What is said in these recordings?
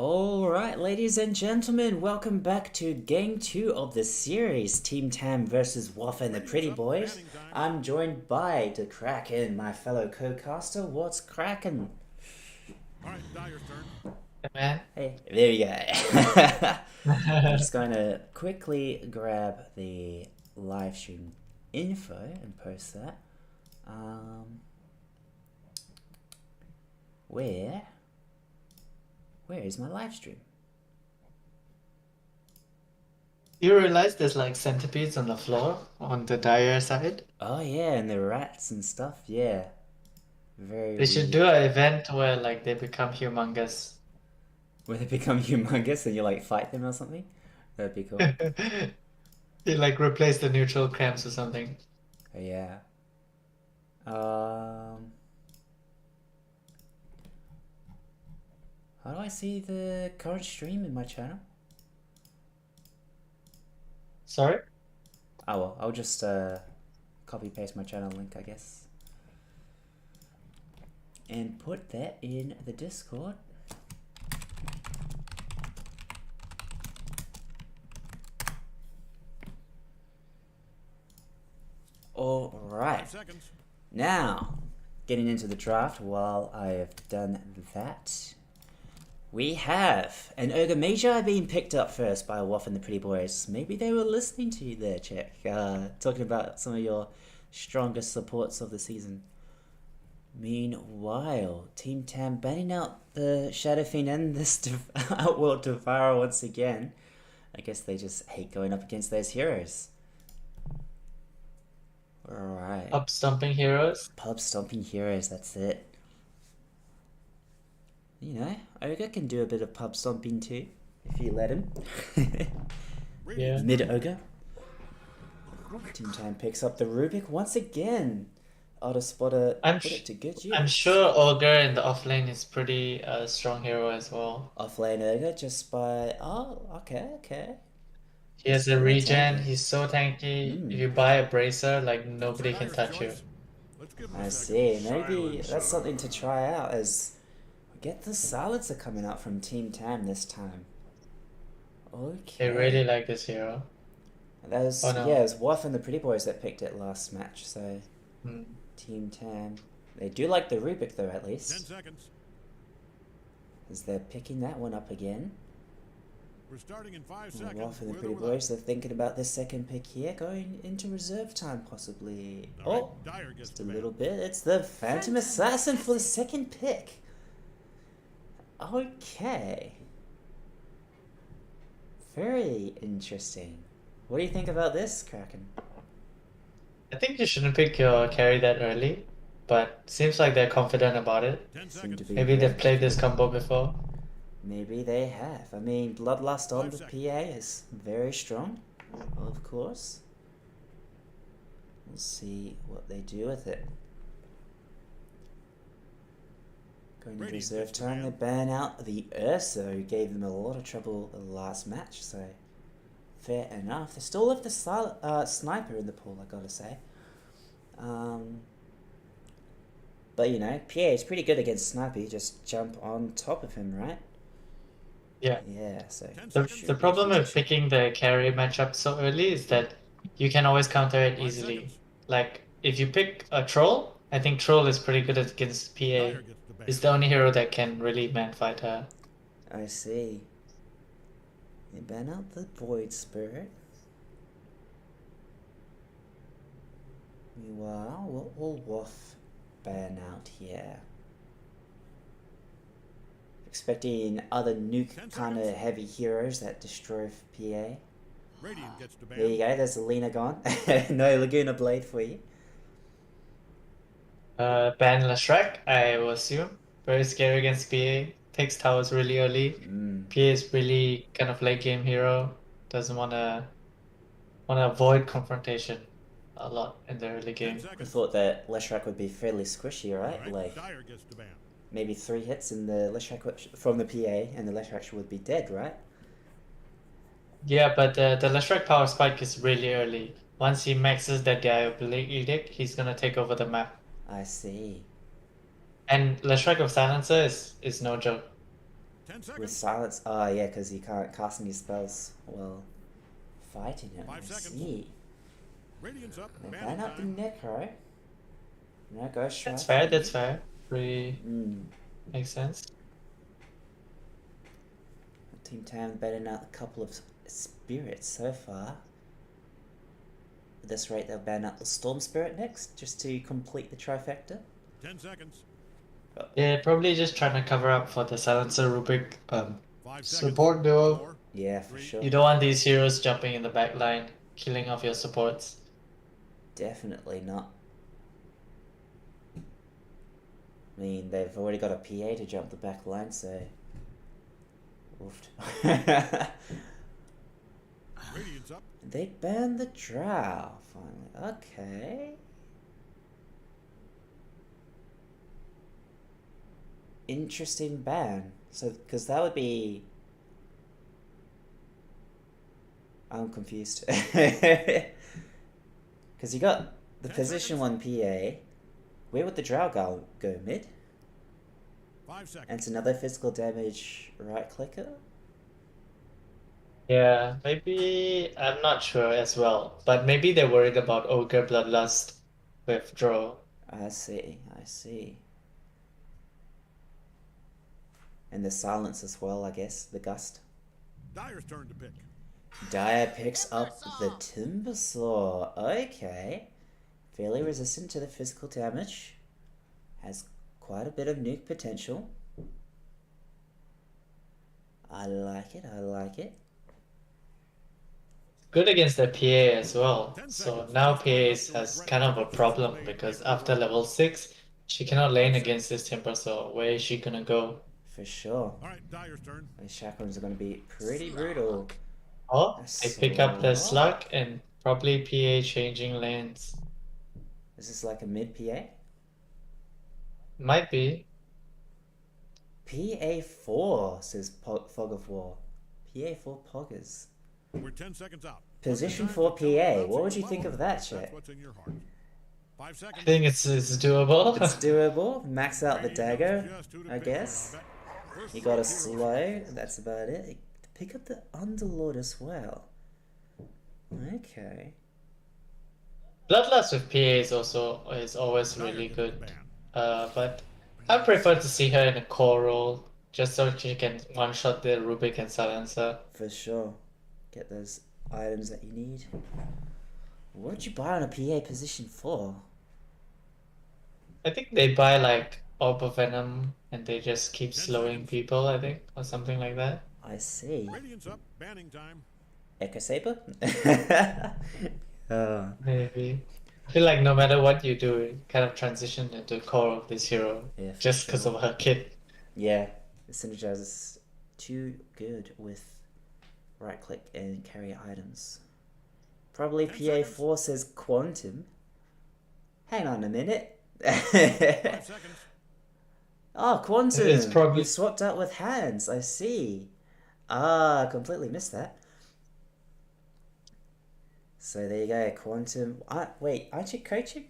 Alright, ladies and gentlemen, welcome back to Game 2 of the series, Team Tam versus Waff and the Pretty Boys. I'm joined by the Kraken, my fellow co-caster. What's cracking? Alright, Dyer's turn. Hey, there we go. I'm just going to quickly grab the live stream info and post that. Where is my live stream? You realize there's like centipedes on the floor on the dire side? Oh yeah, and the rats and stuff, yeah. Very They should weird. do an event where like they become humongous. When they become humongous and you like fight them or something? That'd be cool. They like replace the neutral cramps or something. Yeah. How do I see the current stream in my channel? Sorry? Oh well, I'll just copy paste my channel link, I guess. And put that in the Discord. Alright. Now, getting into the draft while I have done that. We have an Ogre Magi being picked up first by Waff and the Pretty Boys. Maybe they were listening to you there, Check. Talking about some of your strongest supports of the season. Meanwhile, Team Tam banning out the Shadow Fiend and this Outworld Devourer once again. I guess they just hate going up against those heroes. Alright. Up stomping heroes. Pub stomping heroes, that's it. You know, Ogre can do a bit of pub stomping too, if you let him. Yeah. Mid Ogre. Team Time picks up the Rubik once again. Auto Spotter put it to good use. I'm sure Ogre in the offlane is pretty strong hero as well. Offlane Ogre just by... Oh, okay. He has a regen, he's so tanky. If you buy a bracer, like nobody can touch you. I see. Maybe that's something to try out as... Get the silencer coming out from Team Tam this time. Okay. They really like this hero. That was, Oh, no. yeah, it was Waff and the Pretty Boys that picked it last match, so... Hmm. Team Tam. They do like the Rubik though, at 10 least. seconds. As they're picking that one up again. We're starting in 5 And seconds. Waff and the With Pretty or without. Boys, they're thinking about this second pick here, going into reserve time possibly. Alright, Oh, Dyer gets just the a ban. little bit. It's the Phantom Assassin for the second pick. Okay. Very interesting. What do you think about this, Kraken? I think you shouldn't pick your carry that early, but seems like they're confident about it. 10 Seem to seconds. be Maybe they've very- played this combo before. Maybe they have. I mean, Bloodlust on 5 the seconds. PA is very strong, of course. We'll see what they do with it. Going to Radiant reserve gets the time, they ban. ban out the Ursa, who gave them a lot of trouble the last match, so fair enough. They still left the sniper in the pool, I gotta say. But you know, PA is pretty good against sniper, you just jump on top of him, right? Yeah. Yeah, so... 10 The, seconds. the problem with picking the carry matchup so early is that you can always counter it 5 easily. seconds. Like, if you pick a Troll, I think Troll is pretty good against PA. Dyer gets the ban. It's the only hero that can really man fight her. I see. They ban out the Void Spirit. Meanwhile, what will Waff ban out here? Expecting other nuke 10 kind of seconds. heavy heroes that destroy PA. Radiant gets the ban. There you go, there's a Lena gone. No Laguna Blade for you. Ban Leshrac, I will assume. Very scary against PA. Takes towers really early. PA is really kind of late game hero. Doesn't wanna avoid confrontation a lot in the early 10 game. I seconds. thought that Leshrac would be fairly squishy, right? Alright, Like, Dyer gets the ban. maybe 3 hits and the Leshrac from the PA and the Leshrac would be dead, right? Yeah, but the Leshrac power spike is really early. Once he maxes that Diabolic Edict, he's gonna take over the map. I see. And Leshrac of Silencer is no joke. 10 with seconds. silence. Oh yeah, because you can't cast any spells while fighting him. 5 I seconds. see. Radiant's up. They Banning ban up the time. Necro. No Ghost Strike. That's fair, that's fair. Pretty Mm. makes sense. Team Tam banning out a couple of spirits so far. At this rate, they'll ban out the Storm Spirit next, just to complete the trifecta. 10 seconds. Yeah, probably just trying to cover up for the Silencer Rubik 5 seconds. support duo. 4. Yeah, for 3. sure. You don't want these heroes jumping in the back line, killing off your supports. Definitely not. I mean, they've already got a PA to jump the back line, so... Oofed. Radiant's up. They banned the Drow, finally. Okay. Interesting ban. So, because that would be... I'm confused. Because you got the 10 position seconds. 1 PA. Where would the Drow go? Mid? 5 seconds. And it's another physical damage right clicker? Yeah, maybe I'm not sure as well, but maybe they're worried about Ogre Bloodlust withdraw. I see, I see. And the silence as well, I guess, the gust. Dyer's turn to pick. Dire picks up the Timbersaw. Okay. Fairly resistant to the physical damage. Has quite a bit of nuke potential. I like it, I like it. Good against the PA as well. 10 So seconds. now Just PA one has left to kind of a regret. problem because after level 6, she cannot lane against this Timbersaw. Where is she gonna go? For sure. Alright, Dyer's turn. These chaplains are going to be pretty brutal. Oh, they pick up the Slug? Slug and probably PA changing lanes. Is this like a mid PA? Might be. PA4, says Fog of War. PA4 Poggers. We're 10 seconds out. Position Time 4 to tell PA. about What would your you think love. of that, That's chat? what's in your heart. 5 I seconds. think it's doable. It's doable. Max out the Radiant dagger, knows just who to I pick for guess. combat. First You got a hero slow, that's about it. Pick up the Underlord as well. Okay. Bloodlust with PA is always Dyer really gets good. banned. But I prefer to see her in a core role, just so she can one-shot the Rubik and Silencer. For sure. Get those items that you need. What did you buy on a PA position 4? I think they buy like Orb of Venom and they just keep 10 slowing seconds. people, I think, or something like that. I see. Radiant's up. Banning time. Echo Saber? Oh, Maybe. I feel like no matter what you do, it kind of transition into core of this hero, yeah, for just because sure. of her kit. Yeah, the synergizer's too good with right click and carry items. Probably 10 PA4 says Quantum. Hang on a minute. 5 seconds. Oh, Quantum! It's probably- You swapped out with hands, I see. Ah, completely missed that. So there you go, Quantum. Wait, aren't you coaching?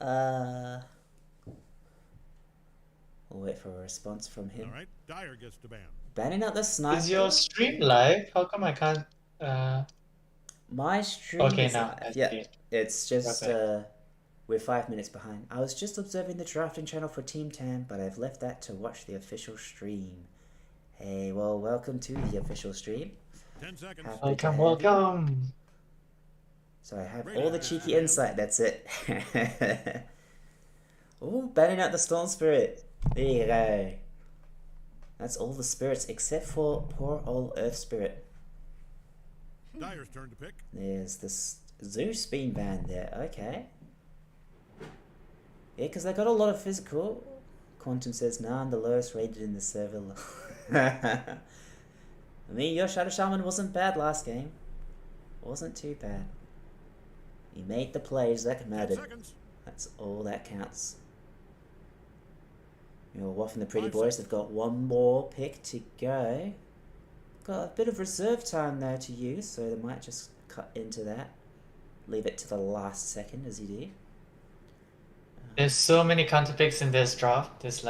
We'll wait for a response from him. Alright, Dyer gets to ban. Banning out the sniper. Is your stream live? How come I can't? My stream Okay, is now live. I Yeah, see. it's just Okay. we're 5 minutes behind. I was just observing the drafting channel for Team Tam, but I've left that to watch the official stream. Hey, well, welcome to the official stream. 10 seconds. Happy to Welcome, have you. welcome. So I have all the cheeky insight. That's it. Oh, banning out the Storm Spirit. There you go. That's all the spirits except for poor old Earth Spirit. Dyer's turn to pick. There's this Zeus being banned there. Okay. Yeah, because they got a lot of physical. Quantum says, nah, I'm the lowest rated in the server. I mean, your Shadow Shaman wasn't bad last game. Wasn't too bad. You made the plays that 10 mattered. seconds. That's all that counts. You're Waff and the Pretty 5 Boys. They've got one more pick to go. Got a bit of reserve time there to use, so they might just cut into that. Leave it to the last second as you do. There's so many counter picks in this draft. There's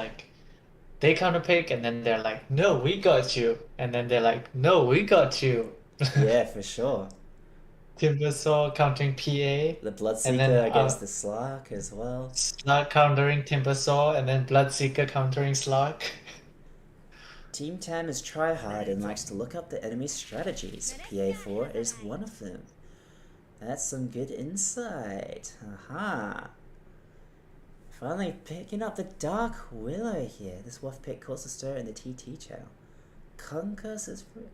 they counter pick, and then they're like, no, we got you. And then they're like, no, we got you. Yeah, for sure. Timbersaw countering PA, The and Bloodseeker then against the Slark as well. Slug countering Timbersaw, and then Bloodseeker countering Slug. Team Tam is tryhard and likes to look up the enemy's strategies. PA4 is one of them. That's some good insight. Aha. Finally picking up the Dark Willow here. This Waff pick caused a stir in the TT channel. Conquers is free.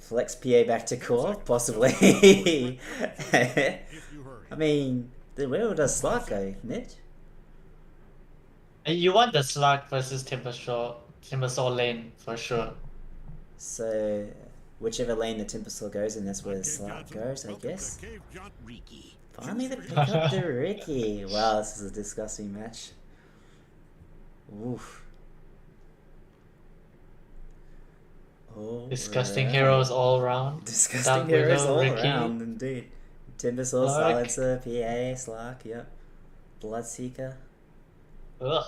Flex PA back to core? Possibly. If you hurry. I mean, where does Slark go? Mid? And you want the Slug versus Timbersaw lane for sure. So, whichever lane the Timbersaw goes in, that's where the Cave Slark Johnson, goes, I welcome to guess. Cave John Riki. Finally they pick up the Ricky. Wow, this is a disgusting match. Oof. Disgusting Alright. heroes all around. Disgusting Dark heroes Widow, all Ricky. around, indeed. Timbersaw, Slark. Silencer, PA, Slark, yep. Bloodseeker. Ugh.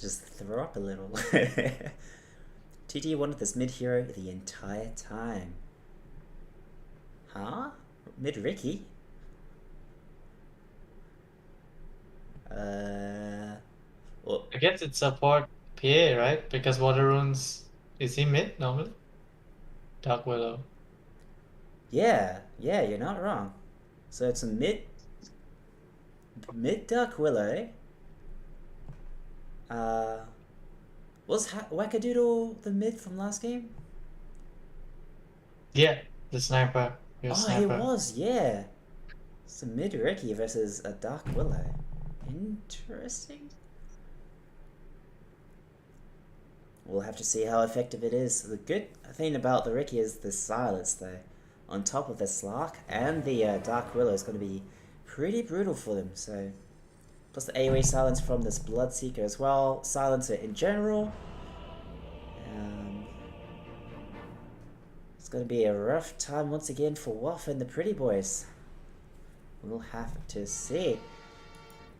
Just throw up a little. TT wanted this mid hero the entire time. Huh? Mid Ricky? Well, I guess it's support PA, right? Because Water Runes, is he mid normally? Dark Willow. yeah, you're not wrong. So it's a mid Dark Willow. Was Wackadoodle the mid from last game? Yeah, the sniper. He was Oh, he sniper. was, yeah. It's a mid Ricky versus a Dark Willow. Interesting. We'll have to see how effective it is. The good thing about the Ricky is the silence, though. On top of the Slark and the Dark Willow is going to be pretty brutal for them. So, plus the AoE silence from this Bloodseeker as well. Silencer in general. It's going to be a rough time once again for Waff and the Pretty Boys. We'll have to see.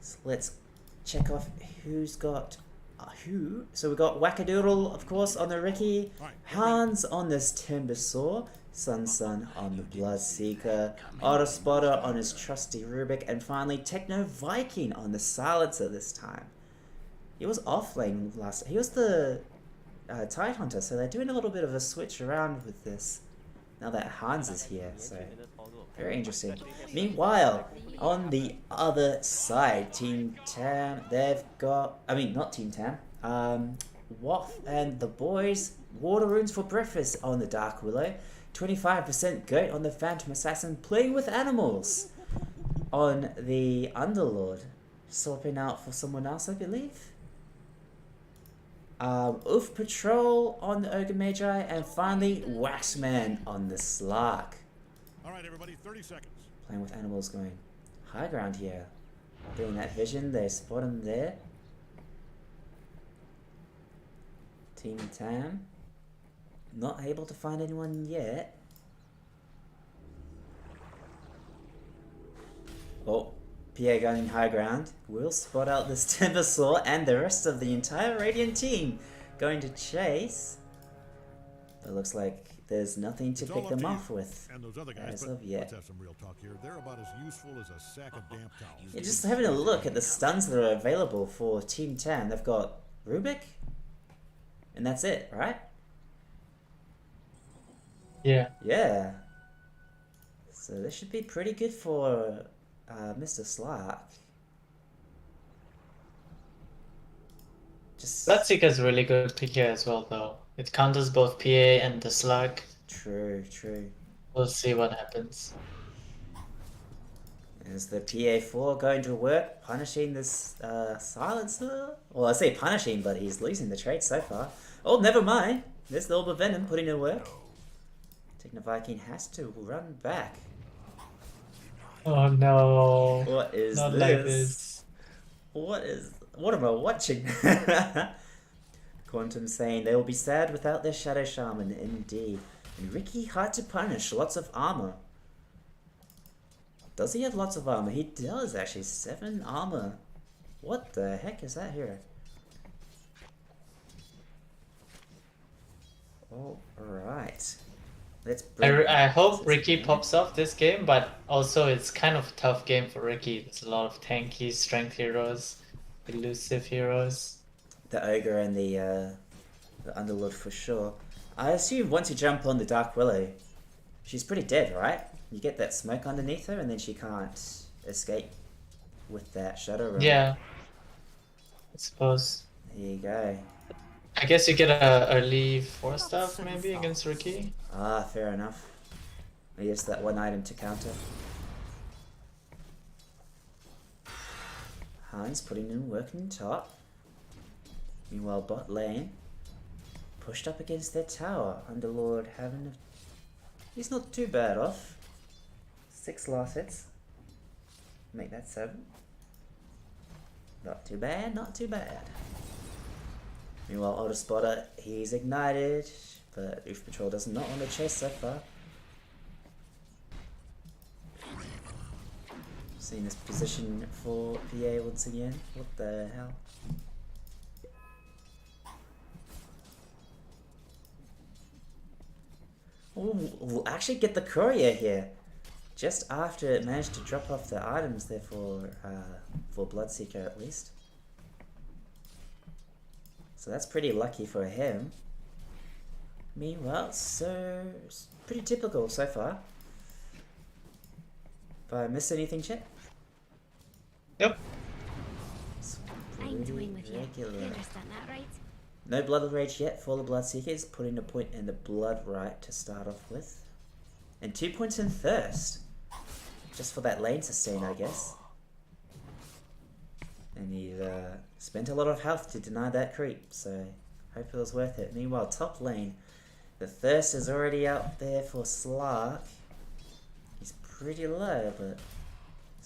So let's check off who's got who. So we got Wackadoodle, of course, on the Ricky. Hans on this Timbersaw. Sun on the Bloodseeker. Autospotter on his trusty Rubik. And finally, Techno Viking on the Silencer this time. He was off lane last. He was the Tide Hunter, so they're doing a little bit of a switch around with this. Now that Hans is here, so very interesting. Meanwhile, on the other side, Team Tam, they've got, I mean, not Team Tam, Waff and the boys, Water Runes for breakfast on the Dark Willow, 25% Goat on the Phantom Assassin, playing with animals on the Underlord, swapping out for someone else, I believe. Oof Patrol on the Ogre Magi, and finally Waxman on the Slark. All right, everybody, 30 seconds. Playing with animals, going high ground here. Getting that vision, they spot him there. Team Tam, not able to find anyone yet. Oh, PA gunning high ground. Will spot out this Timbersaw and the rest of the entire Radiant team going to chase. But looks like there's nothing to It's pick all up them to you off with and those other guys, as but of yet. let's have some real talk here. They're about as useful as a sack of damp towels. Yeah, just having a look at the stuns that are available for Team Tam. They've got Rubik, and that's it, right? Yeah. Yeah. So this should be pretty good for Mr. Slark. Just Bloodseeker's a really good pick here as well, though. It counters both PA and the Slug. true. We'll see what happens. Is the PA4 going to work, punishing this silencer? Well, I say punishing, but he's losing the trade so far. Oh, never mind. There's the Orb of Venom putting in work. Techno Viking has to run back. Oh no. What is Not this? like this. What am I watching? Quantum saying they will be sad without their Shadow Shaman, indeed. And Ricky, hard to punish, lots of armor. Does he have lots of armor? He does actually, 7 armor. What the heck is that hero? Alright. Let's bring I hope this Ricky in. pops off this game, but also it's kind of a tough game for Ricky. There's a lot of tanky strength heroes, elusive heroes. The ogre and the underlord for sure. I assume once you jump on the Dark Willow, she's pretty dead, right? You get that smoke underneath her and then she can't escape with that shadow realm. Yeah, I suppose. There you go. I guess you get a early 4-staff maybe against Ricky. Ah, fair enough. I guess that one item to counter. Hans putting in work in top. Meanwhile, bot lane pushed up against their tower. Underlord having a... He's not too bad off. 6 last hits. Make that 7. Not too bad, not too bad. Meanwhile, Auto Spotter, he's ignited, but Oof Patrol does not want to chase so far. Seeing this position for PA once again. What the hell? Oh, we'll actually get the courier here. Just after it managed to drop off the items there for Bloodseeker at least. So that's pretty lucky for him. Meanwhile, so pretty typical so far. Have I missed anything, Chet? Yep. I'm doing with you. Regular. You understand that, right? No Blood Rage yet for the Bloodseekers, putting a point in the Blood Right to start off with. And 2 points in Thirst. Just for that lane sustain, I guess. And he spent a lot of health to deny that creep, so hope it was worth it. Meanwhile, top lane, the Thirst is already out there for Slark. He's pretty low, but...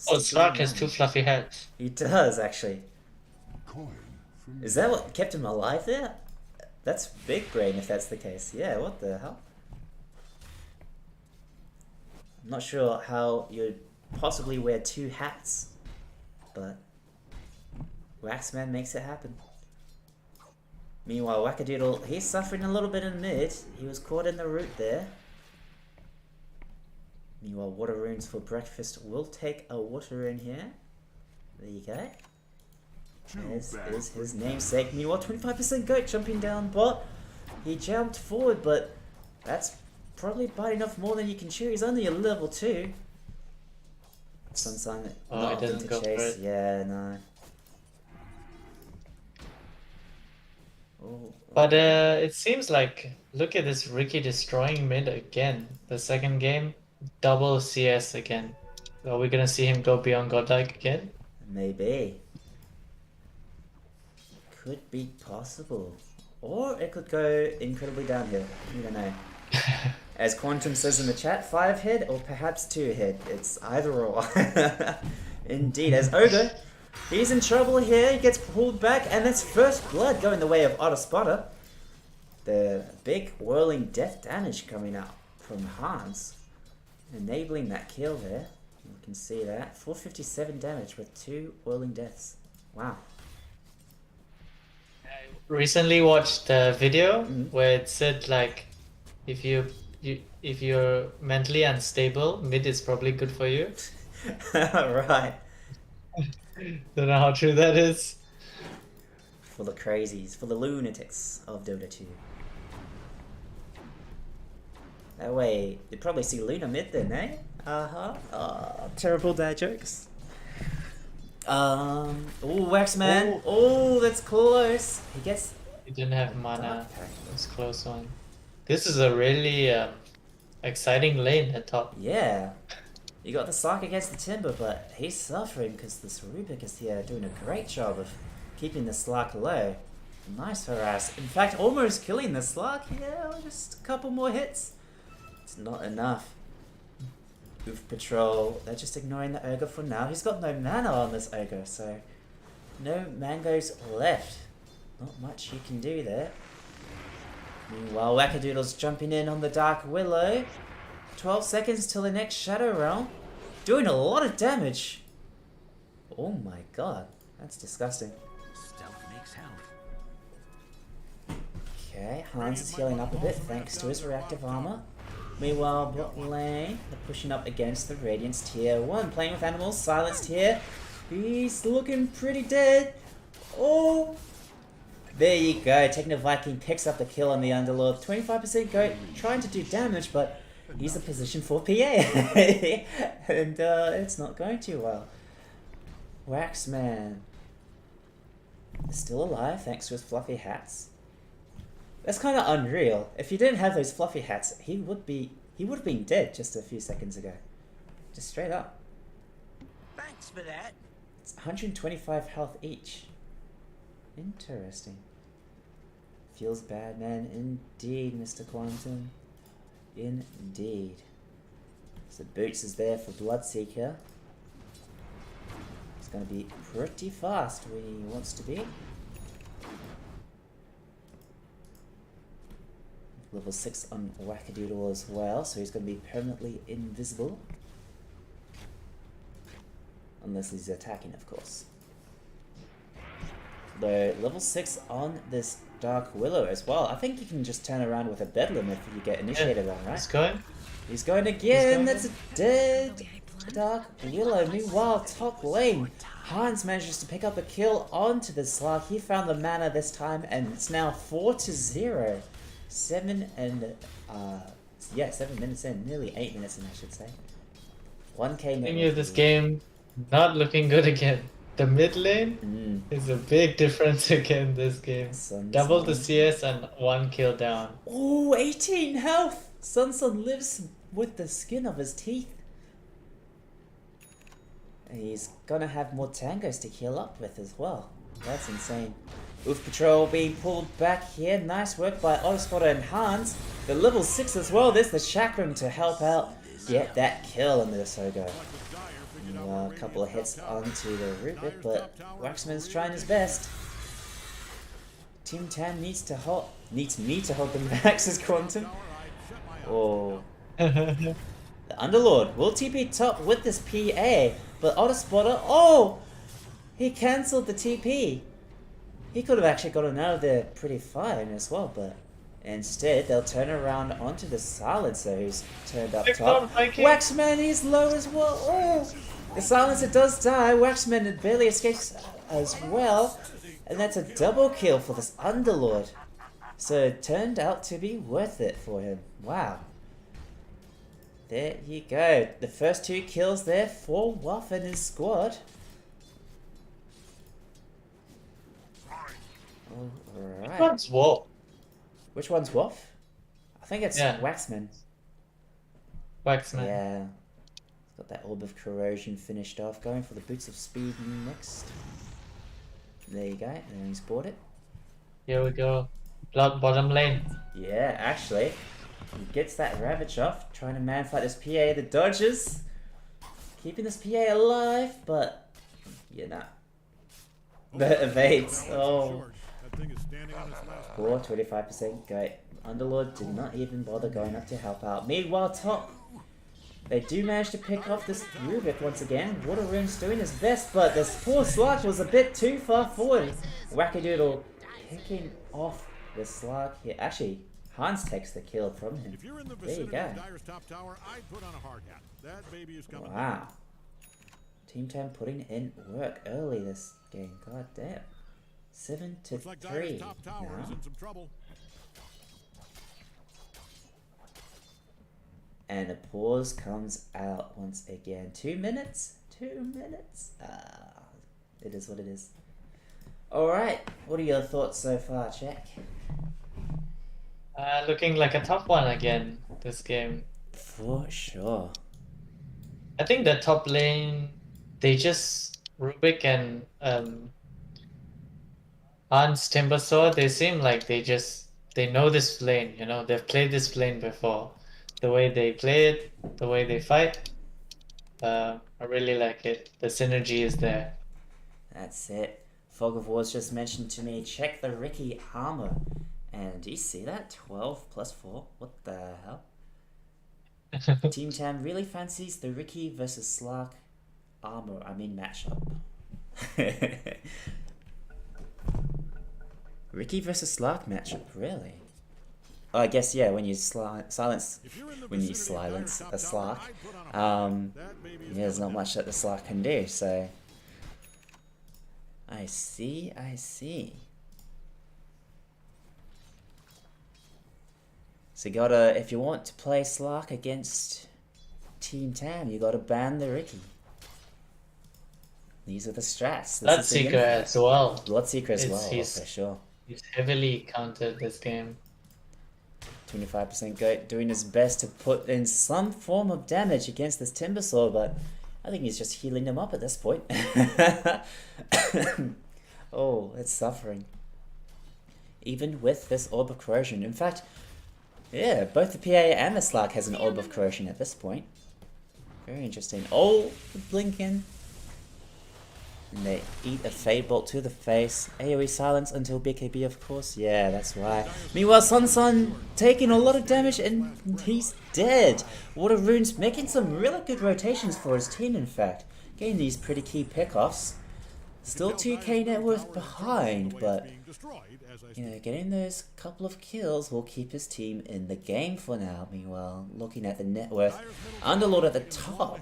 Oh, Slark has 2 fluffy heads. He does, actually. Coin from Is that what kept him alive there? That's big brain if that's the case. Yeah, what the hell? I'm not sure how you'd possibly wear 2 hats, but Waxman makes it happen. Meanwhile, Wackadoodle, he's suffering a little bit in mid. He was caught in the root there. Meanwhile, Water Runes for breakfast. We'll take a Water Rune here. There you go. As is his namesake. Meanwhile, 25% goat jumping down bot. He jumped forward, but that's probably biting off more than you can chew. He's only a level 2. Sunsign Oh, not it opting doesn't to go for chase. it. Yeah, no. Oh, But it seems like, look at this Ricky destroying mid again. The second game, double CS again. Are we gonna see him go beyond Godlike again? maybe. Could be possible. Or it could go incredibly downhill. You don't know. As Quantum says in the chat, 5 head or perhaps 2 head. It's either or. Indeed, as Ogre, he's in trouble here. He gets pulled back, and that's first blood going the way of Otter Spotter. The big whirling death damage coming out from Hans, enabling that kill there. You can see that 457 damage with 2 whirling deaths. Wow. Recently watched a video where it said like, if you're mentally unstable, mid is probably good for you. Right. Don't know how true that is. For the crazies, for the lunatics of Dota 2. That way, you'd probably see Luna mid then, eh? Terrible dad jokes. Oh, Waxman. Oh, that's close. He gets... He didn't have mana. Dark Pact. It was a close one. This is a really exciting lane at top. Yeah. You got the Sark against the Timber, but he's suffering because this Rubik is here doing a great job of keeping the Slark low. Nice harass. In fact, almost killing the Slark. Yeah, just a couple more hits. It's not enough. Oof Patrol, they're just ignoring the Ogre for now. He's got no mana on this Ogre, so no mangoes left. Not much you can do there. Meanwhile, Wackadoodle's jumping in on the Dark Willow. 12 seconds till the next Shadow Realm. Doing a lot of damage. Oh my god. That's disgusting. Stealth makes health. Okay, Hans is healing up a bit thanks to his reactive armor. Meanwhile, bot lane, they're pushing up against the Radiance tier 1. Playing with animals, silenced here. He's looking pretty dead. Oh! There you go. Techno Viking picks up the kill on the Underlord. 25% goat, trying to do damage, but he's a position for PA. And it's not going too well. Waxman is still alive thanks to his fluffy hats. That's kind of unreal. If he didn't have those fluffy hats, he would have been dead just a few seconds ago. Just straight up. Thanks for that. It's 125 health each. Interesting. Feels bad, man. Indeed, Mr. Quantum. Indeed. So Boots is there for Bloodseeker. He's going to be pretty fast when he wants to be. Level 6 on Wackadoodle as well, so he's going to be permanently invisible. Unless he's attacking, of course. Though, level 6 on this Dark Willow as well. I think you can just turn around with a Bedlam if you get initiated on, right? He's going. He's going again! He's going. That's a dead Dark Willow. Meanwhile, top lane. Hans manages to pick up a kill onto the Slug. He found the mana this time, and it's now 4-0. 7 minutes in, nearly 8 minutes in, I should say. 1k net. Thing is, this game not looking good again. The mid lane is a big difference again this game. Double the CS and 1 kill down. Oh, 18 health! Sunsun lives with the skin of his teeth. He's gonna have more tangos to heal up with as well. That's insane. Wolf Patrol being pulled back here. Nice work by Autospotter and Hans. The level 6 as well. There's the Chakram to help out get that kill in the Sogo. A couple of hits onto the Rubik, but Waxman's trying his best. Team Tam needs me to hold them back, says Quantum. Oh. The Underlord will TP top with this PA, but Autospotter, oh! He cancelled the TP. He could have actually gotten out of there pretty fine as well, but instead they'll turn around onto the Silencer who's turned up top. Waxman is low as well. Oh! The Silencer does die. Waxman barely escapes as well. And that's a double kill for this Underlord. So it turned out to be worth it for him. Wow. There you go. The first 2 kills there for Waff and his squad. Alright. Which one's Waff? Which one's Waff? I think it's Waxman. Waxman. Yeah. Got that Orb of Corrosion finished off. Going for the Boots of Speed next. There you go. And he's bought it. Here we go. Bottom lane. Yeah, actually. He gets that Ravage off. Trying to manfight this PA. The dodges. Keeping this PA alive, but you're not. The evades. Oh. Poor 25% goat. Underlord did not even bother going up to help out. Meanwhile, top. They do manage to pick off this Rubik once again. Water Rune's doing his best, but this poor Slug was a bit too far forward. Wackadoodle picking off the Slug here. Actually, Hans takes the kill from him. There you go. Wow. Team Tam putting in work early this game. God damn. 7-3 now. And a pause comes out once again. 2 minutes? 2 minutes? It is what it is. Alright, what are your thoughts so far, Jack? Looking like a tough one again, this game. For sure. I think the top lane, they just, Rubik and Hans Timbersaw, they seem like they know this lane, you know, they've played this lane before. The way they play it, the way they fight, I really like it. The synergy is there. That's it. Fog of War's just mentioned to me, check the Ricky armor. And do you see that? 12 plus 4? What the hell? Team Tam really fancies the Ricky versus Slark matchup. Ricky versus Slark matchup, really? Oh, I guess yeah. When you silence a Slark, yeah, there's not much that the Slark can do. So I see. So you gotta, if you want to play Slark against Team Tam, you gotta ban the Ricky. These are the strats. Bloodseeker as well. Bloodseeker as well, He's for sure. He's heavily countered this game. 25% goat doing his best to put in some form of damage against this Timbersaw, but I think he's just healing them up at this point. Oh, it's suffering. Even with this Orb of Corrosion. In fact, yeah, both the PA and the Slark has an Orb of Corrosion at this point. Very interesting. Oh, the Blinking. And they eat a Fade Bolt to the face. AoE silence until BKB, of course. Yeah, that's right. Meanwhile, Sun taking a lot of damage and he's dead. Water Runes making some really good rotations for his team, in fact. Getting these pretty key pickoffs. Still 2k net worth behind, but you know, getting those couple of kills will keep his team in the game for now. Meanwhile, looking at the net worth, Underlord at the top.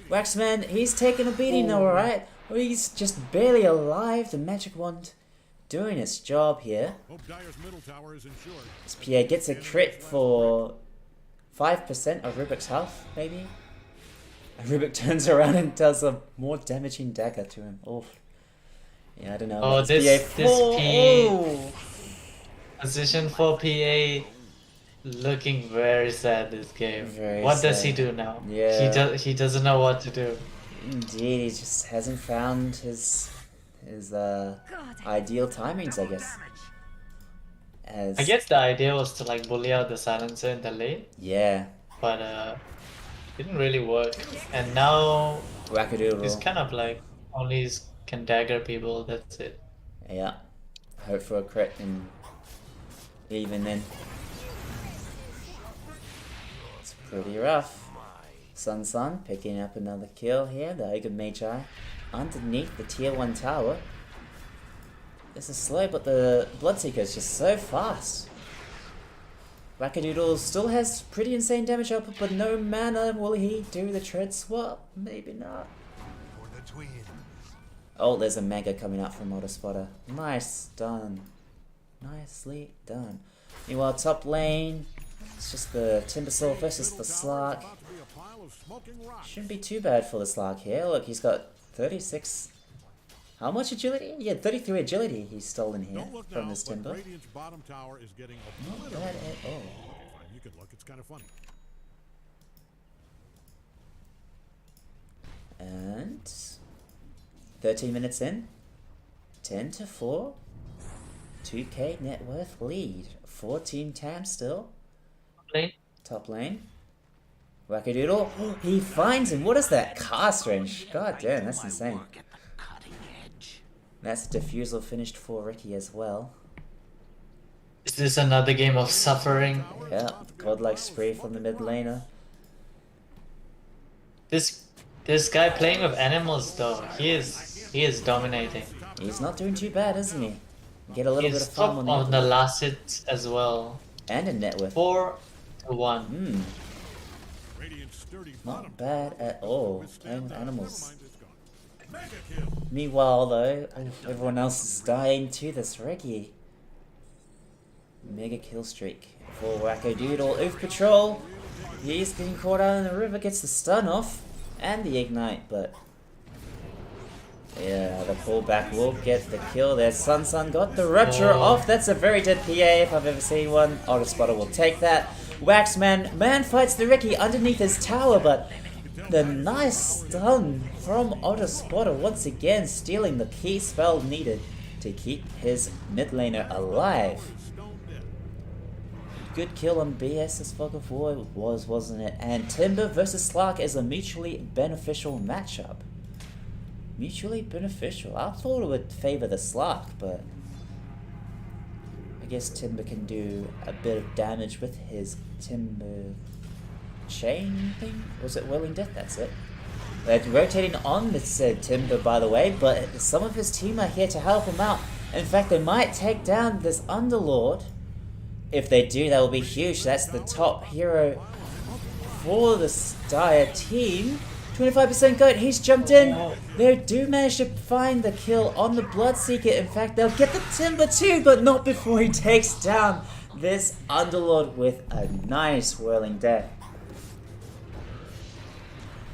Waxman, he's taking a beating though, alright? He's just barely alive. The Magic Wand doing its job here. This PA gets a crit for 5% of Rubik's health, maybe? And Rubik turns around and does a more damaging dagger to him. Oof. Yeah, I don't know. Oh, this PA position for PA looking very sad this game. What does he do now? Yeah. He doesn't know what to do. Indeed, he just hasn't found his ideal timings, I guess. I guess the idea was to like bully out the silencer in the lane. Yeah. But didn't really work. And now Wackadoodle. he's kind of like only can dagger people, that's it. Yeah. Hope for a crit and even then. It's pretty rough. Sun picking up another kill here. The Ogre Magi underneath the tier 1 tower. This is slow, but the Bloodseeker is just so fast. Wackadoodle still has pretty insane damage output, but no mana. Will he do the tread swap? Maybe not. Oh, there's a Mega coming up from Autospotter. Nice done. Nicely done. Meanwhile, top lane, it's just the Timbersaw versus the Slark. Shouldn't be too bad for the Slark here. Look, he's got 36... How much agility? Yeah, 33 agility he's stolen here from this Timber. Not bad at all. You can look, it's kind of funny. And 13 minutes in, 10-4, 2k net worth lead for Team Tam still. Top lane. Wackadoodle, he finds him. What is that cast range? God damn, that's insane. That's a diffusal finished for Ricky as well. Is this another game of suffering? Yeah, godlike spree from the mid laner. This guy playing with animals though, he is dominating. He's not doing too bad, isn't he? Get a little bit of He's farm top on on the last hit as well. and a net worth. 4-1. Not bad at all. Playing with animals. Meanwhile, though, everyone else is dying to this Reggie. Mega kill streak for Wackadoodle. Oof Patrol. He's getting caught out in the river, gets the stun off and the ignite, but yeah, the pullback will get the kill there. Sun got the rupture off. That's a very dead PA if I've ever seen one. Autospotter will take that. Waxman, man fights the Ricky underneath his tower, but the nice stun from Autospotter once again stealing the key spell needed to keep his mid laner alive. Good kill on BS's Fog of War wasn't it? And Timber versus Slark is a mutually beneficial matchup. Mutually beneficial. I thought it would favor the Slark, but I guess Timber can do a bit of damage with his Timber chain thing? Was it Whirling Death? That's it. They're rotating on the said Timber, by the way, but some of his team are here to help him out. In fact, they might take down this Underlord. If they do, that will be huge. That's the top hero for the Dire team. 25% goat, he's jumped in. They do manage to find the kill on the Bloodseeker. In fact, they'll get the Timber too, but not before he takes down this Underlord with a nice whirling death.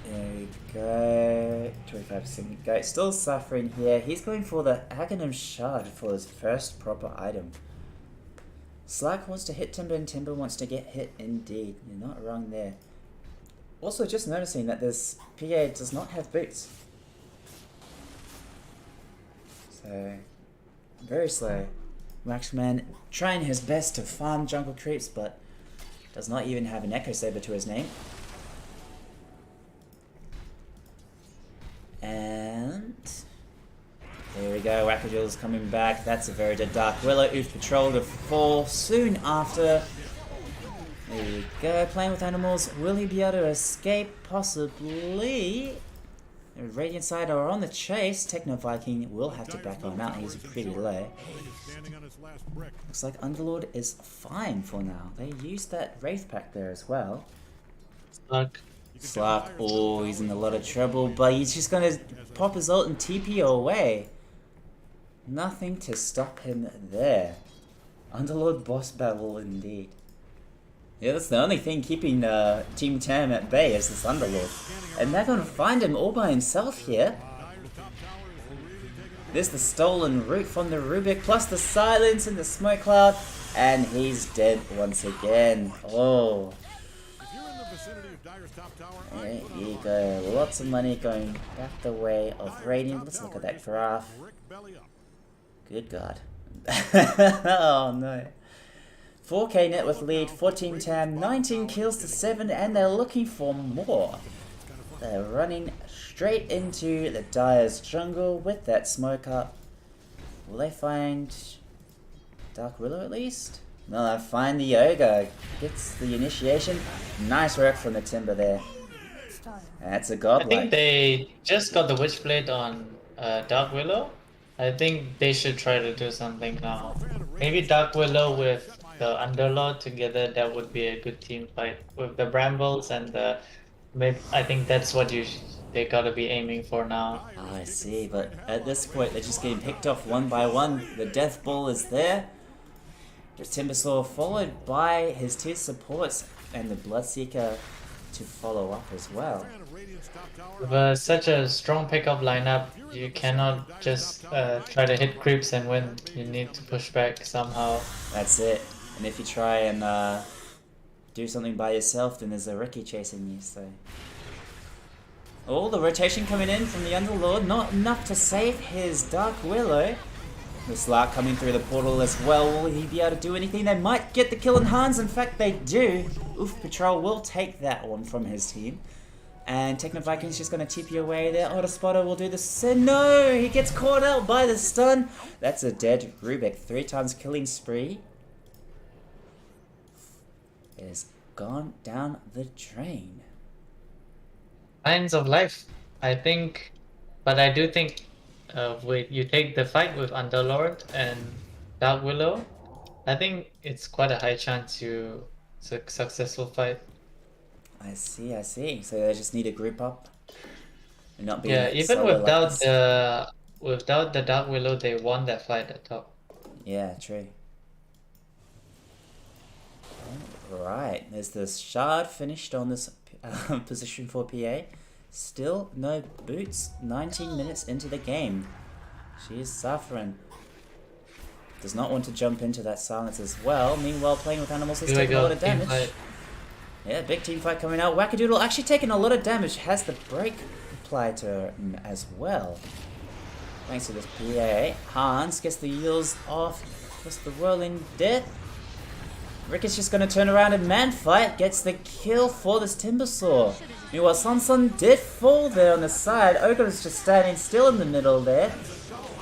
There we go. 25% goat, still suffering here. He's going for the Aghanim Shard for his first proper item. Slack wants to hit Timber and Timber wants to get hit indeed. You're not wrong there. Also, just noticing that this PA does not have boots. So, very slow. Waxman trying his best to farm jungle creeps, but does not even have an Echo Saber to his name. And there we go, Wackadoodle's coming back. That's a very dead Dark Willow. Oof Patrol to fall soon after. There we go, playing with animals. Will he be able to escape? Possibly. The Radiant side are on the chase. Techno Viking will have to back him out. He's pretty low. Looks like Underlord is fine for now. They used that Wraith Pack there as well. Slark, oh, he's in a lot of trouble, but he's just gonna pop his ult and TP away. Nothing to stop him there. Underlord boss battle indeed. Yeah, that's the only thing keeping Team Tam at bay is this Underlord. And they're gonna find him all by himself here. There's the stolen root from the Rubik, plus the silence and the smoke cloud, and he's dead once again. Oh. There you go, lots of money going back the way of Radiant. Let's look at that graph. Good God. Oh no. 4k net worth lead for Team Tam, 19 kills to 7, and they're looking for more. They're running straight into the Dire's jungle with that smoke up. Will they find Dark Willow at least? No, they find the Ogre. Gets the initiation. Nice work from the Timber there. That's a godlike. I think they just got the Witchblade on Dark Willow. I think they should try to do something now. Maybe Dark Willow with the Underlord together, that would be a good team fight. With the Brambles and the... I think that's what they gotta be aiming for now. Oh, I see, but at this point they're just getting picked off one by one. The Death Ball is there. There's Timbersaw followed by his two supports and the Bloodseeker to follow up as well. With such a strong pickup lineup, you cannot just try to hit creeps and win. You need to push back somehow. That's it. And if you try and do something by yourself, then there's a Ricky chasing you, so... Oh, the rotation coming in from the Underlord, not enough to save his Dark Willow. The Slark coming through the portal as well. Will he be able to do anything? They might get the kill in Hans. In fact, they do. Oof Patrol will take that one from his team. And Techno Viking's just going to TP away there. Auto Spotter will do the sin. No! He gets caught out by the stun. That's a dead Rubik. 3 times killing spree. It has gone down the drain. Signs of life, I think. But I do think you take the fight with Underlord and Dark Willow, I think it's quite a high chance it's a successful fight. I see, I see. So they just need to group up and not be even solo without like without the Dark Willow, they won that fight at top. Yeah, true. Right, there's the shard finished on this position for PA. Still no boots. 19 minutes into the game. She is suffering. Does not want to jump into that silence as well. Meanwhile, playing with animals is taking a lot of damage. Yeah, big team fight coming out. Wackadoodle actually taking a lot of damage. Has the break applied to her as well. Thanks to this PA. Hans gets the heals off. Just the whirling death. Rick is just going to turn around and man fight. Gets the kill for this Timbersaw. Meanwhile, Sun did fall there on the side. Ogre is just standing still in the middle there.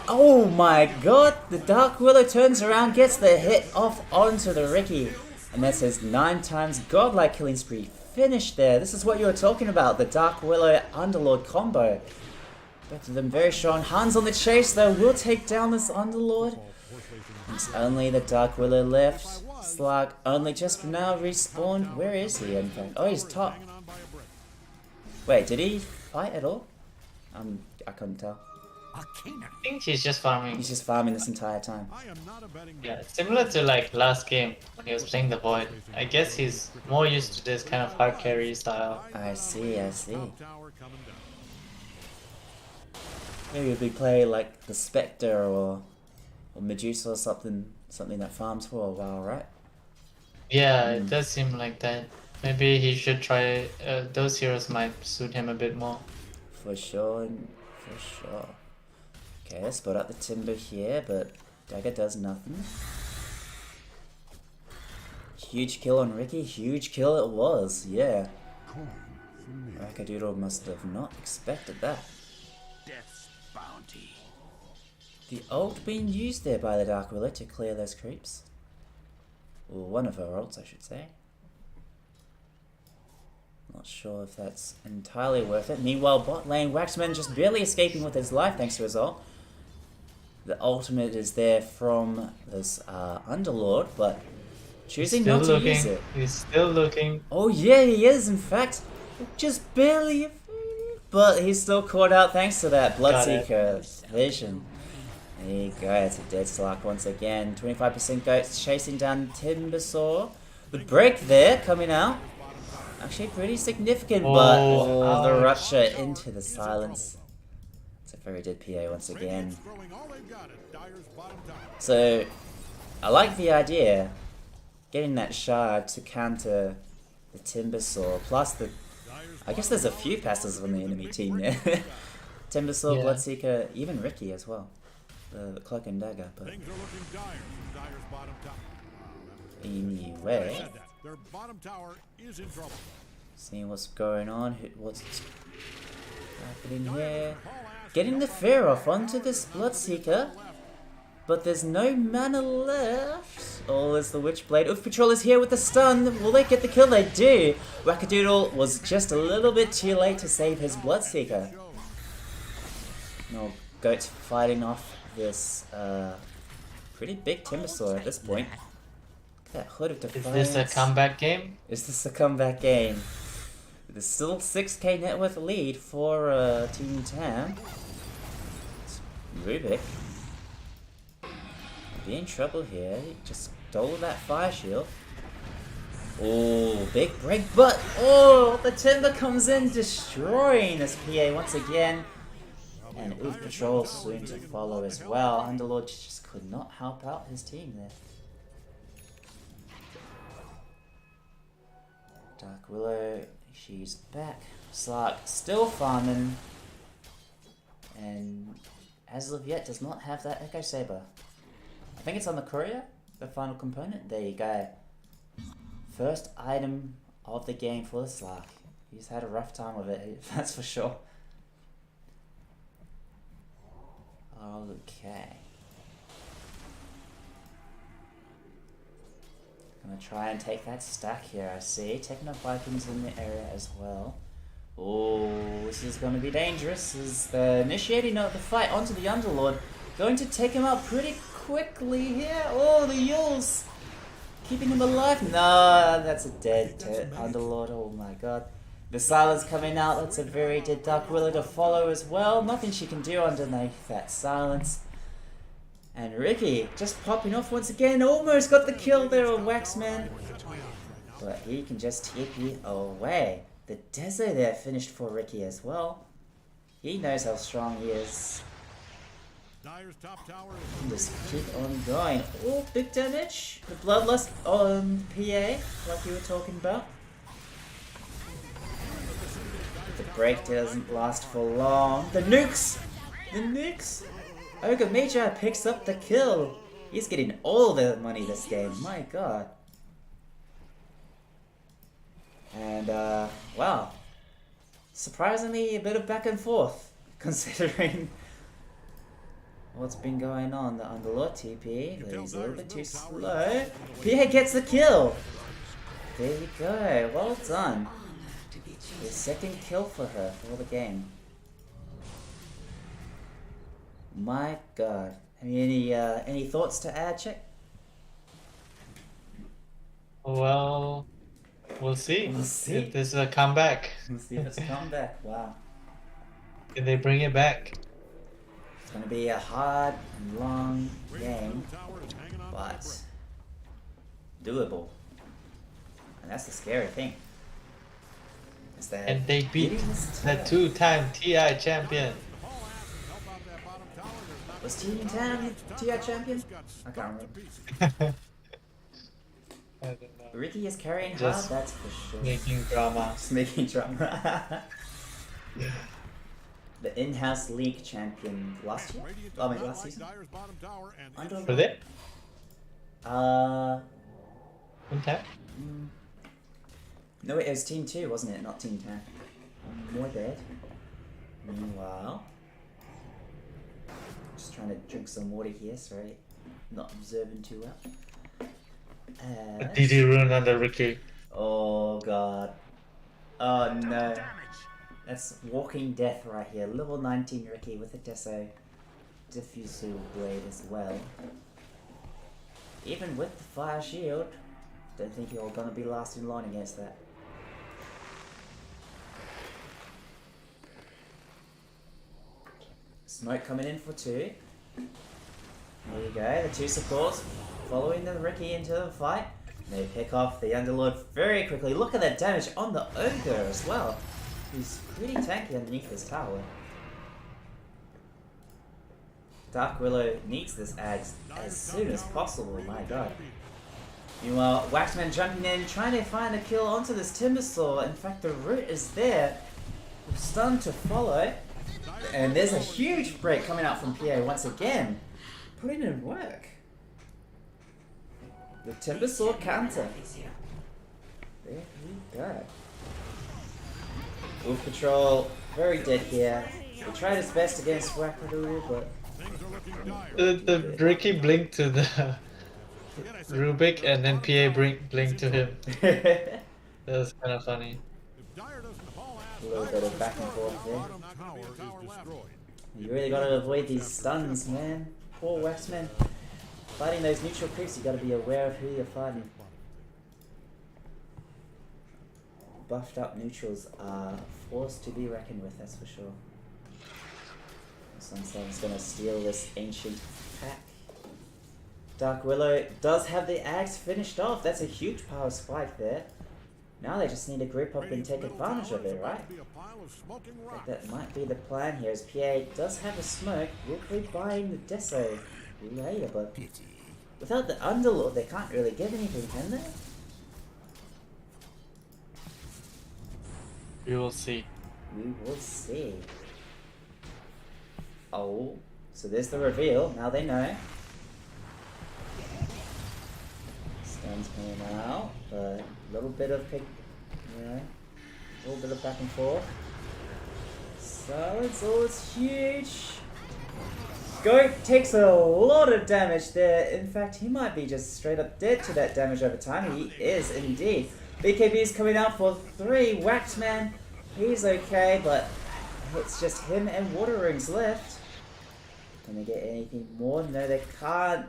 Oh my god. The Dark Willow turns around, gets the hit off onto the Ricky. And that's his 9 times godlike killing spree. finish there. This is what you were talking about, the Dark Willow Underlord combo. Both of them very strong. Hans on the chase though will take down this Underlord. It's only the Dark Willow left. Slark only just now respawned. Where is he in fact? Oh, he's top. Wait, did he fight at all? I couldn't tell. I think he's just farming. He's just farming this entire time. Yeah, similar to like last game when he was playing the Void. I guess he's more used to this kind of hard carry style. I see. Maybe if we play like the Spectre or Medusa or something that farms for a while, right? Yeah, it does seem like that. Maybe he should try. Those heroes might suit him a bit more. For sure. Okay, let's spot out the timber here, but Dagger does nothing. Huge kill on Ricky. Huge kill it was. Yeah. Rackadoodle must have not expected that. Death's bounty. The ult being used there by the Dark Willow to clear those creeps. Well, one of her ults, I should say. Not sure if that's entirely worth it. Meanwhile, bot lane, Waxman just barely escaping with his life thanks to his ult. The ultimate is there from this Underlord, but choosing not to use it. He's still looking. Oh yeah, he is in fact. Just barely, but he's still caught out thanks to that Bloodseeker vision. There you go, it's a dead Slark once again. 25% goats chasing down Timbersaw. The break there coming out. Actually pretty significant, but the rupture into the silence. It's a very dead PA once again. So, I like the idea, getting that shard to counter the Timbersaw, plus the... I guess there's a few passes on the enemy team there. Timbersaw, Bloodseeker, even Ricky as well. The Cloak and Dagger, but... Anyway... Their bottom tower is in trouble. Seeing what's going on, what's happening here. Getting the fear off onto this Bloodseeker, but there's no mana left. Oh, there's the Witchblade. Oof Patrol is here with the stun. Will they get the kill? They do. Wackadoodle was just a little bit too late to save his Bloodseeker. No, Goat's fighting off this pretty big Timbersaw at this point. That Hood of Defiance. Is this a comeback game? Is this a comeback game? There's still 6k net worth lead for Team Tam. Rubik. Be in trouble here. He just stole that fire shield. Oh, big break, but oh, the timber comes in, destroying this PA once again. And Oof Patrol soon to follow as well. Underlord just could not help out his team there. Dark Willow, she's back. Slark still farming. And as of yet does not have that Echo Saber. I think it's on the courier, the final component. There you go. First item of the game for the Slark. He's had a rough time with it, that's for sure. Okay. Gonna try and take that stack here, I see. Taking up Vikings in the area as well. Oh, this is gonna be dangerous. This is the initiating of the fight onto the Underlord. Going to take him out pretty quickly here. Oh, the Yules! Keeping him alive? No, that's a dead Underlord. Oh my god. The silence coming out. That's a very dead Dark Willow to follow as well. Nothing she can do underneath that silence. And Ricky just popping off once again. Almost got the kill there on Waxman. But he can just TP away. The Dezo there finished for Ricky as well. He knows how strong he is. Just keep on going. Oh, big damage. The Bloodlust on PA, like you were talking about. The break doesn't last for long. The nukes! The nukes! Ogre Magi picks up the kill. He's getting all the money this game. My god. And, wow. Surprisingly, a bit of back and forth, considering what's been going on. The Underlord TP, but he's a little bit too slow. PA gets the kill. There you go. Well done. The second kill for her for the game. My god. Any thoughts to add, Chick? Well, we'll see. We'll see. If this is a comeback. We'll see if it's a comeback. Wow. Can they bring it back? It's gonna be a hard and long game, but doable. And that's the scary thing. Is that And they beat getting this the turn- two-time TI champion. Was Team Town TI champion? I can't remember. I don't know. Ricky is carrying Just hard, that's for sure. Making drama. Just making drama. The in-house league champion last year? Oh, maybe last season? I don't Were know. they? Uh, Okay. no, it was Team 2, wasn't it? Not Team 10. More dead. Meanwhile, just trying to drink some water here, sorry. Not observing too well. DD rune on the Ricky. Oh god. Oh no. That's walking death right here. Level 19 Ricky with a Deso Diffusal Blade as well. Even with the Fire Shield, don't think you're gonna be lasting long against that. Smoke coming in for 2. There you go, the 2 supports following the Ricky into the fight. They pick off the Underlord very quickly. Look at that damage on the Ogre as well. He's pretty tanky underneath this tower. Dark Willow needs this axe as soon as possible, my god. Meanwhile, Waxman jumping in, trying to find a kill onto this Timbersaw. In fact, the root is there. Stun to follow. And there's a huge break coming out from PA once again. Putting in work. The Timbersaw counter. There we go. Wolf Patrol, very dead here. He tried his best against Wackadoo, but... The Ricky blinked to the Rubik and then PA blinked to him. That was kind of funny. A little bit of back and forth there. You really gotta avoid these stuns, man. Poor Waxman. Fighting those neutral creeps, you gotta be aware of who you're fighting. Buffed up neutrals are a force to be reckoned with, that's for sure. Sunstone's gonna steal this ancient pack. Dark Willow does have the axe finished off. That's a huge power spike there. Now they just need to group up and take advantage of it, right? That might be the plan here, as PA does have a smoke. Will be buying the Deso later, but without the Underlord, they can't really get anything, can they? We will see. We will see. Oh, so there's the reveal. Now they know. Stuns coming out, but a little bit of a little bit of back and forth. Silence, oh, it's huge. Goat takes a lot of damage there. In fact, he might be just straight up dead to that damage over time. He is indeed. BKB is coming out for 3. Waxman, he's okay, but it's just him and Water Rings left. Can they get anything more? No, they can't.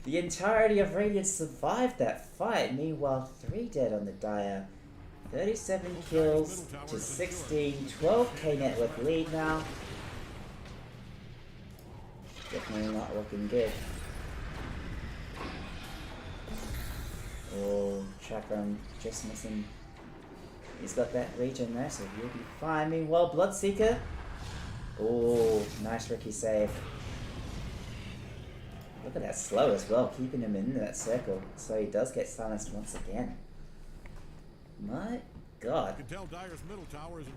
The entirety of Radiant survived that fight. Meanwhile, 3 dead on the Dire. 37 kills to 16. 12k net worth lead now. Definitely not looking good. Oh, Chakram just missing. He's got that regen there, so he'll be fine. Meanwhile, Bloodseeker. Oh, nice Ricky save. Look at that slow as well, keeping him in that circle. So he does get silenced once again. My god.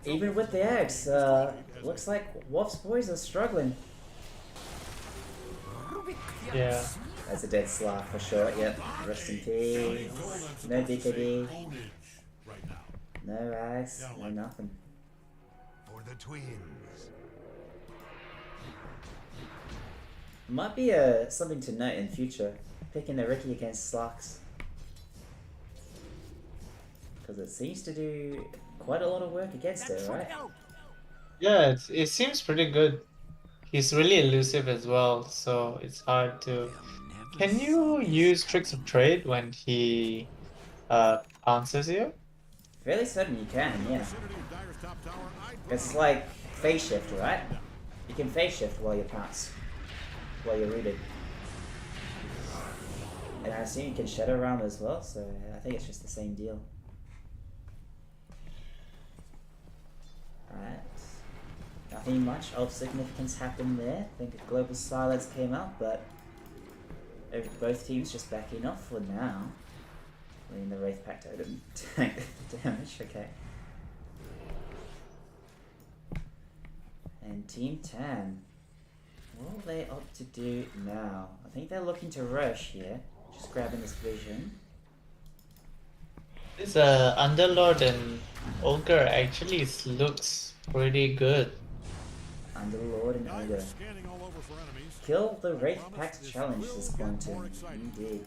Even with the axe, looks like Waff's boys are struggling. Yeah. That's a dead slot for sure, yep. Rest in peace. No DKD. No axe, no nothing. For the twins. Might be something to note in future. Picking the Ricky against Slux. Because it seems to do quite a lot of work against it, right? Yeah, it seems pretty good. He's really elusive as well, so it's hard to. Can you use tricks of trade when he answers you? Fairly certain you can, yeah. Vicinity of Dyer's top tower, I'd It's like phase shift, right? You can phase shift while you pass, while you're rooted. And I assume you can shadow realm as well, so I think it's just the same deal. Alright. Nothing much of significance happened there. I think a global silence came out, but both teams just backing off for now. I mean, the Wraith Pact totem tank damage, okay. And Team Tan, what will they opt to do now? I think they're looking to rush here, just grabbing this vision. This Underlord and Ogre actually looks pretty good. Underlord and Ogre. scanning all over for enemies. Kill the Wraith Pact challenge, says Quantum. Indeed.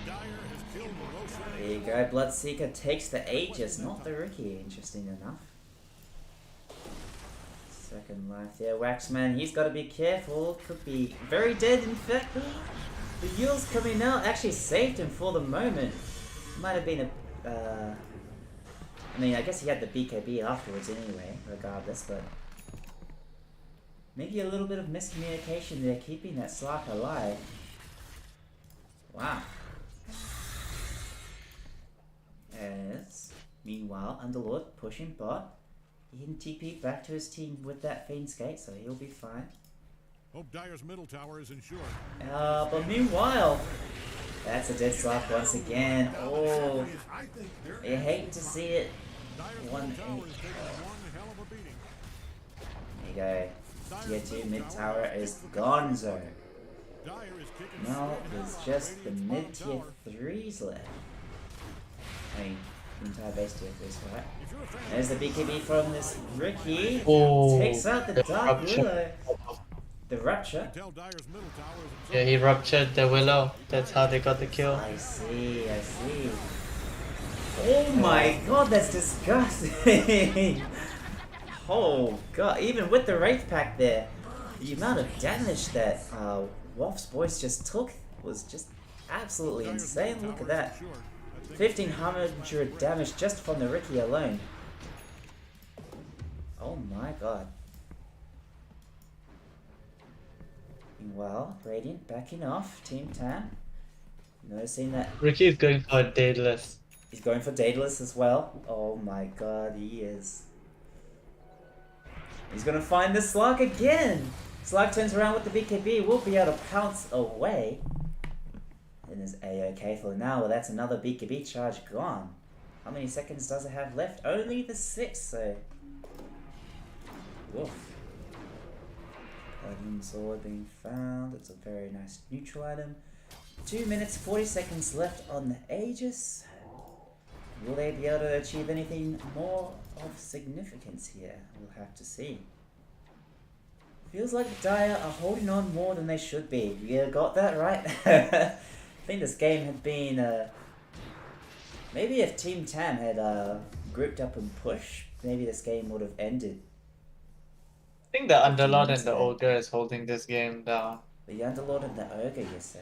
Dyer has killed the Roshan. There you go, Bloodseeker takes the Aegis, not the Riki, interesting enough. Second life there, Waxman, he's got to be careful, could be very dead in fact. The Yule's coming out, actually saved him for the moment. Might have been a, I mean, I guess he had the BKB afterwards anyway, regardless, but maybe a little bit of miscommunication there, keeping that Slark alive. Wow. As, meanwhile, Underlord pushing bot. He can TP back to his team with that Fiend Skate, so he'll be fine. Hope Dyer's middle tower is insured. But meanwhile, that's a dead Slark once again. Oh, you hate to see it. Dyer's 1-8. middle tower is taking one hell of a beating. There you go. Tier 2 mid tower is gonzo. Dyer is kicking Now straight there's out. just the Radiant's mid bottom tier tower. 3s left. I mean, the entire base tier 3s, right? If you're a fan There's the BKB from this Riki. Oh, Takes out the Dark rupture. Willow. The Rupture. tell Dyer's middle tower is Yeah, he ruptured the Willow. That's how they got the kill. I see, I see. Oh my god, that's disgusting! Oh god, even with the Wraith Pack there, the amount of damage that Waff's boys just took was just absolutely insane. Look at that. 1500 damage just from the Riki alone. Oh my god. Meanwhile, Radiant backing off, Team Tan. Noticing that Ricky is going for a Daedalus. he's going for Daedalus as well. Oh my god, he is. He's gonna find the Slark again! Slark turns around with the BKB, will be able to pounce away. And is A-OK for now. Well, that's another BKB charge gone. How many seconds does it have left? Only the 6, so... Woof. Platinum sword being found. It's a very nice neutral item. 2 minutes 40 seconds left on the Aegis. Will they be able to achieve anything more of significance here? We'll have to see. Feels like Dyer are holding on more than they should be. You got that right? I think this game had been... maybe if Team Tam had grouped up and pushed, maybe this game would have ended. I think the Underlord and the Ogre is holding this game down. The Underlord and the Ogre, you say?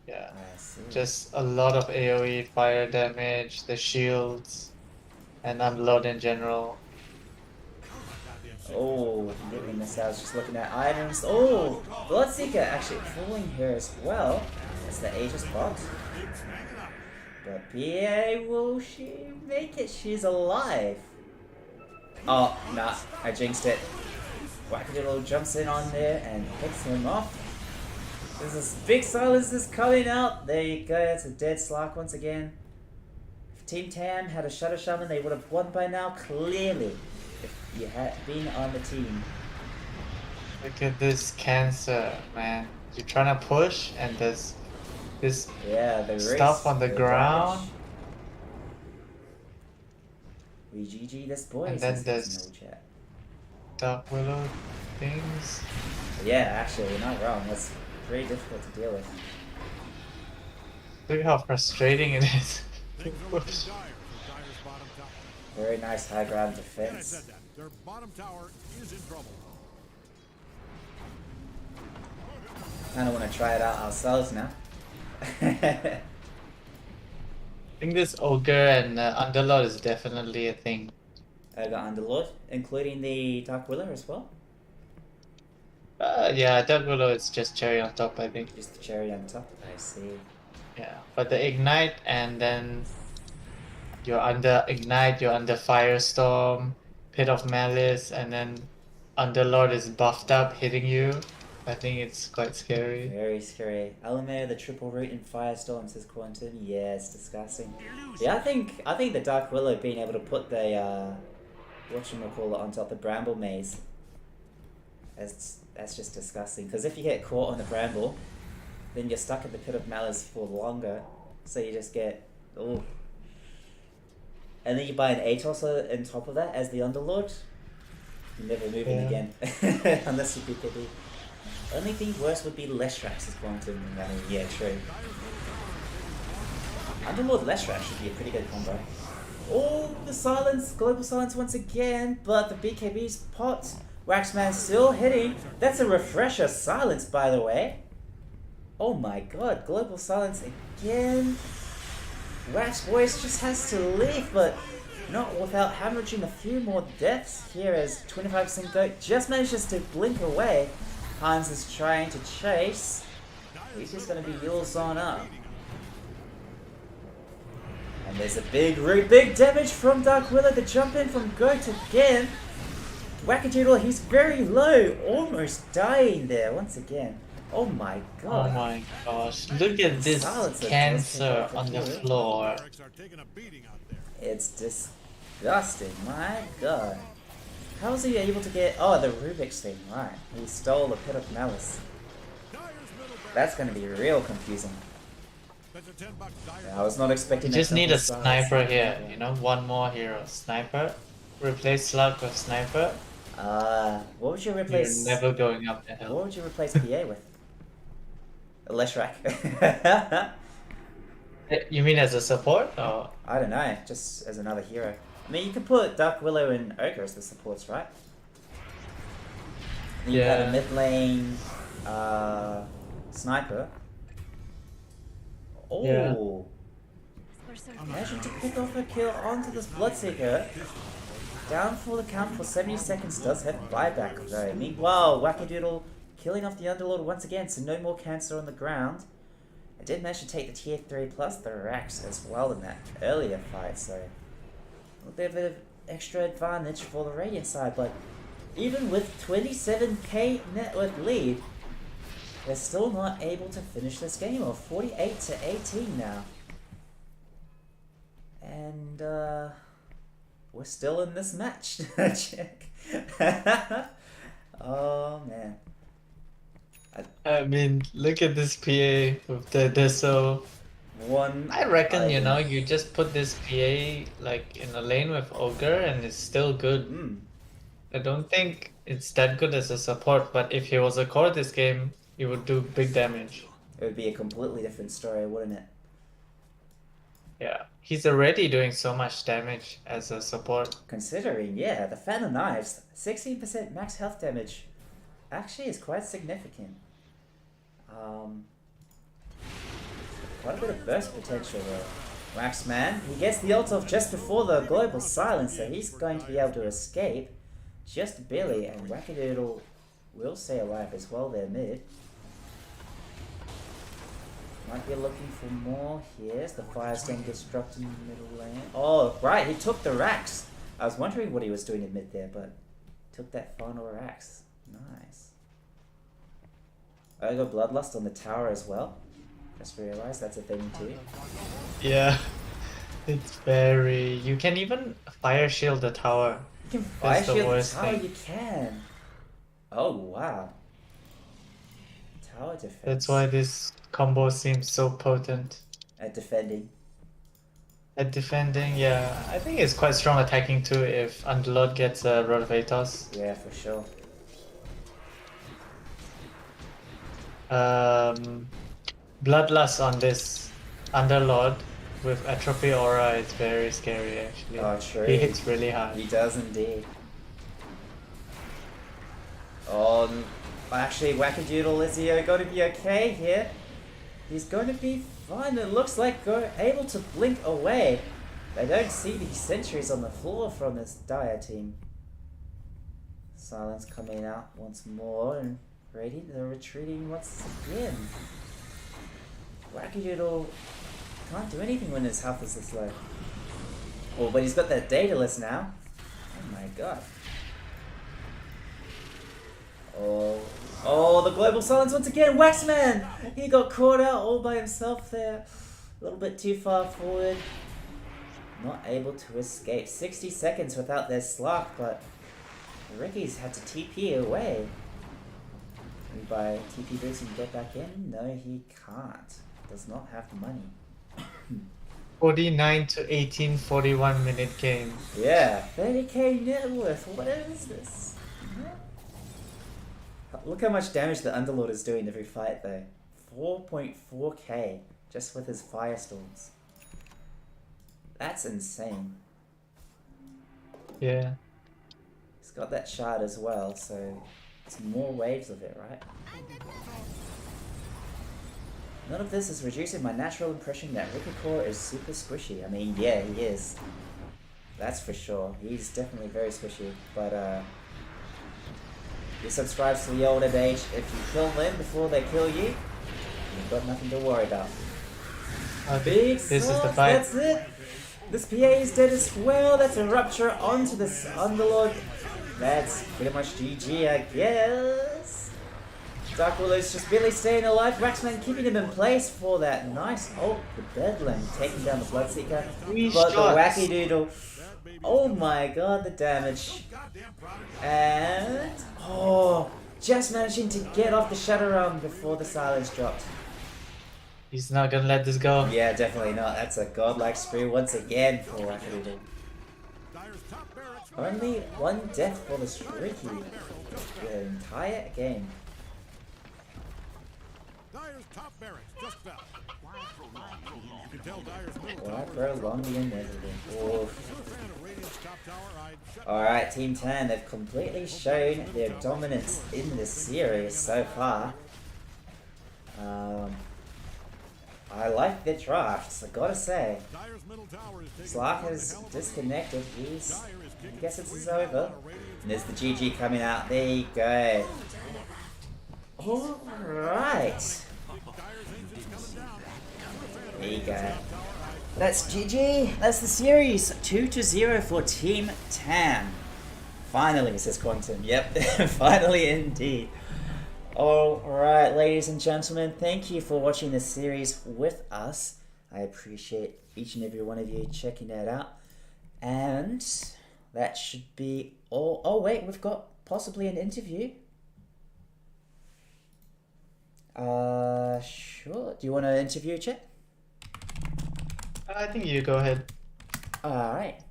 Yeah. I see. Just a lot of AoE fire damage, the shields, and Underlord in general. Oh, getting this out, just looking at items. Oh, Bloodseeker actually fooling her as well. That's the Aegis bot. But PA, will she make it? She's alive. Oh, nah, I jinxed it. Wackadoodle jumps in on there and picks him off. There's this big silence is coming out. There you go, it's a dead Slark once again. If Team Tam had a Shadow Shaman, they would have won by now, clearly. If you had been on the team. Look at this cancer, man. You're trying to push, and there's this Yeah, the stuff race, on the ground. damage. We GG this boy. And then says there's- no chat. Dark Willow things. Yeah, actually, you're not wrong. That's very difficult to deal with. Look how frustrating it is. Things are looking dire for Dyer's bottom tower. Very nice high ground And I defense. said that. Their bottom tower is in trouble. Kind of want to try it out ourselves now. I think this ogre and underlord is definitely a thing. I got Underlord, including the Dark Willow as well. Yeah, Dark Willow is just cherry on top, I think. Just the cherry on top. I see. Yeah, but the ignite and then you're under ignite, you're under firestorm, pit of malice, and then underlord is buffed up, hitting you. I think it's quite scary. Very scary. Alameo, the triple root in Firestorm, says Quantum. Yeah, it's disgusting. Yeah, I think the Dark Willow being able to put the whatchamacallit on top, the Bramble Maze, that's just disgusting. Because if you get caught on the Bramble, then you're stuck in the Pit of Malice for longer. So you just get ooh. And then you buy an Atos on top of that as the Underlord. You're never moving again. Unless you PPD. Only thing worse would be Leshrax as Quantum. Yeah, true. Underlord Leshrax should be a pretty good combo. Oh, the silence, global silence once again, but the BKB's pot. Waxman still hitting. That's a refresher silence, by the way. Oh my god, global silence again. Wax Voice just has to leave, but not without hemorrhaging a few more deaths here as 25% Goat just manages to blink away. Hans is trying to chase. He's just going to be yours on up. And there's a big root, big damage from Dark Willow. The jump in from Goat again. Wackadoodle, he's very low, almost dying there once again. Oh my god. Oh my gosh, look at this cancer on the floor. Barracks are taking a beating out there. It's disgusting, my god. How was he able to get... Oh, the Rubik's thing, right. He stole the Pit of Malice. Dyer's middle barracks. That's going to be real confusing. That's a $10 Dyer. Yeah, I was not expecting You that just need a simple sniper size. here, you know, one more hero. Sniper. Replace Slug with sniper. What would you You're replace... never going up the What hill. would you replace PA with? A Leshrac. You mean as a support? Or I don't know, just as another hero. I mean, you could put Dark Willow and Ogre as the supports, right? Then you have a Yeah. mid lane sniper. Oh, Yeah. imagine to pick off a kill onto this Bloodseeker. Down for the count for 70 seconds does have buyback though. Meanwhile, Wackadoodle killing off the Underlord once again, so no more cancer on the ground. I did manage to take the tier 3 plus the Rax as well in that earlier fight, so a little bit of extra advantage for the Radiant side, but even with 27k net worth lead, they're still not able to finish this game off. 48 to 18 now. And we're still in this match. Check. Oh man. I mean, look at this PA with the Disso. One. I reckon, you know, you just put this PA like in a lane with Ogre and it's still good. Mm. I don't think it's that good as a support, but if he was a core this game, he would do big damage. It would be a completely different story, wouldn't it? Yeah, he's already doing so much damage as a support. Considering, yeah, the Fan of Knives, 16% max health damage, actually is quite significant. Quite a bit of burst potential though. Waxman, he gets the ult off just before the global silence, so he's going to be able to escape just barely, and Wackadoodle will stay alive as well there mid. Might be looking for more here as the Firestorm gets dropped in the middle lane. Oh, right, he took the Rax. I was wondering what he was doing in mid there, but took that final Rax. Nice. Ogre Bloodlust on the tower as well. Just realized that's a thing too. Yeah, it's very... You can even fire shield the tower. You can fire That's the shield the worst tower, thing. you can. Oh, wow. Tower defense. That's why this combo seems so potent. At defending. At defending, yeah, I think it's quite strong attacking too if Underlord gets a Rod of Atos. Yeah, for sure. Bloodlust on this Underlord with Atrophy Aura, it's very scary actually. Oh, true. He hits really hard. He does indeed. Oh, actually, Wackadoodle, is he going to be okay here? He's going to be fine. It looks like able to blink away. They don't see these sentries on the floor from this Dire team. Silence coming out once more, and Radiant, they're retreating once again. Wackadoodle can't do anything when his health is this low. Oh, but he's got that Daedalus now. Oh my god. Oh, the global silence once again. Waxman! He got caught out all by himself there. A little bit too far forward. Not able to escape. 60 seconds without their Slark, but Ricky's had to TP away. And by TP boots and get back in? No, he can't. Does not have the money. 49 to 18, 41 minute game. Yeah, 30k net worth. What is this? Look how much damage the Underlord is doing every fight though. 4.4k just with his firestorms. That's insane. Yeah. He's got that shard as well, so it's more waves of it, right? None of this is reducing my natural impression that Rickycore is super squishy. I mean, yeah, he is. That's for sure. He's definitely very squishy, but he subscribes to the older age. If you kill them before they kill you, you've got nothing to worry about. Big this is the sauce, fight. that's it! This PA is dead as well. That's a rupture onto this Underlord. That's pretty much GG, I guess. Dark Willow's just barely staying alive. Waxman keeping him in place for that nice ult. The Bedlam taking down the Bloodseeker. But the Wackadoodle. Oh my god, the damage. And oh, just managing to get off the Shadow Realm before the silence dropped. He's not gonna let this go. Yeah, definitely not. That's a godlike spree once again for Wackadoodle. Only one death for this Ricky the entire game. Dyer's top barracks just fell. You can tell Dyer's middle Why tower prolong the inevitable? Oh. If you're a fan of Radiant's top tower, I'd shut Alright, Team 10, they've completely shown their dominance in this series so far. I like their drafts, I gotta say. Dyer's middle tower is taking Slark is disconnected, I guess it's over. And there's the GG coming out, there you go. Alright. There you go. That's GG. That's the series. 2-0 for Team 10. Finally, says Quantum. Yep, finally indeed. Alright, ladies and gentlemen, thank you for watching this series with us. I appreciate each and every one of you checking that out. And that should be all. Oh wait, we've got possibly an interview. Sure. Do you want to interview, Chet? I think you go ahead. Alright.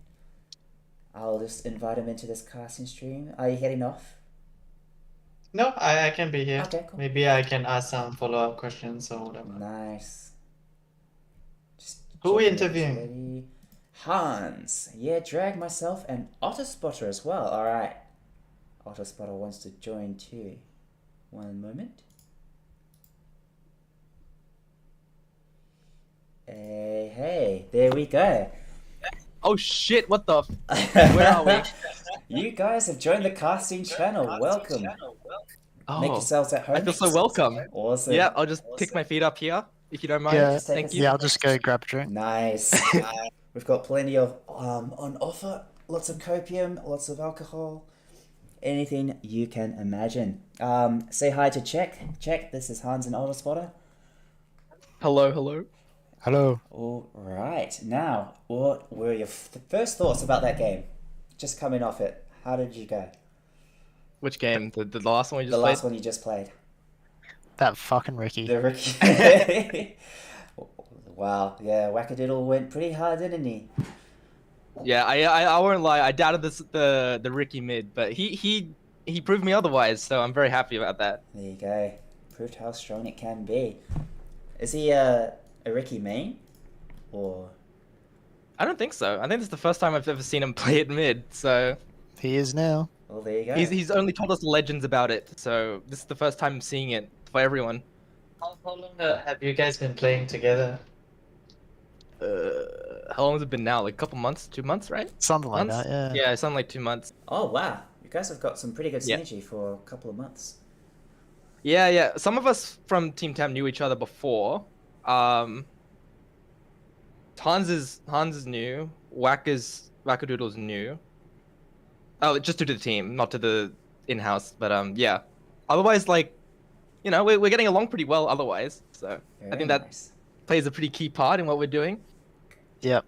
I'll just invite him into this casting stream. Are you heading off? No, I can be here. Okay, cool. Maybe I can ask some follow-up questions or whatever. Nice. Just Who we checking if it's interviewing? ready. Hans. Yeah, Drag, myself, and Otterspotter as well. Alright. Otterspotter wants to join too. One moment. Hey, there we go. Oh shit, what the where are we? You guys have joined the casting channel. Welcome. Oh, Make yourselves at home. I feel so welcome. Awesome. Yeah, I'll just pick my feet up here, if you don't mind. Yeah, Thank you. yeah, I'll just go grab a drink. Nice. We've got plenty of on offer. Lots of copium, lots of alcohol, anything you can imagine. Say hi to Check. This is Hans and Otterspotter. Hello, hello. Hello. All right. Now, what were your first thoughts about that game? Just coming off it, how did you go? Which game? The last one we just The played? last one you just played. That fucking Ricky. The Ricky. Wow. Yeah, Wackadoodle went pretty hard, didn't he? Yeah, I won't lie. I doubted the Ricky mid, but he proved me otherwise, so I'm very happy about that. There you go. Proved how strong it can be. Is he a Ricky main? Or I don't think so. I think this is the first time I've ever seen him play it mid. So He is now. Well, there you go. he's only told us legends about it. So this is the first time seeing it for everyone. How long have you guys been playing together? How long has it been now? Like a couple months, 2 months, right? Something like Months? that, yeah. Yeah, it's something like 2 months. Oh wow, you guys have got some pretty good Yeah. synergy for a couple of months. Yeah, yeah. Some of us from Team Tam knew each other before. Hans is new. Wackadoodle's new. Oh, just to the team, not to the in-house. But yeah. Otherwise, like, you know, we're getting along pretty well. Otherwise, so I Very think that nice. plays a pretty key part in what we're doing. Yep.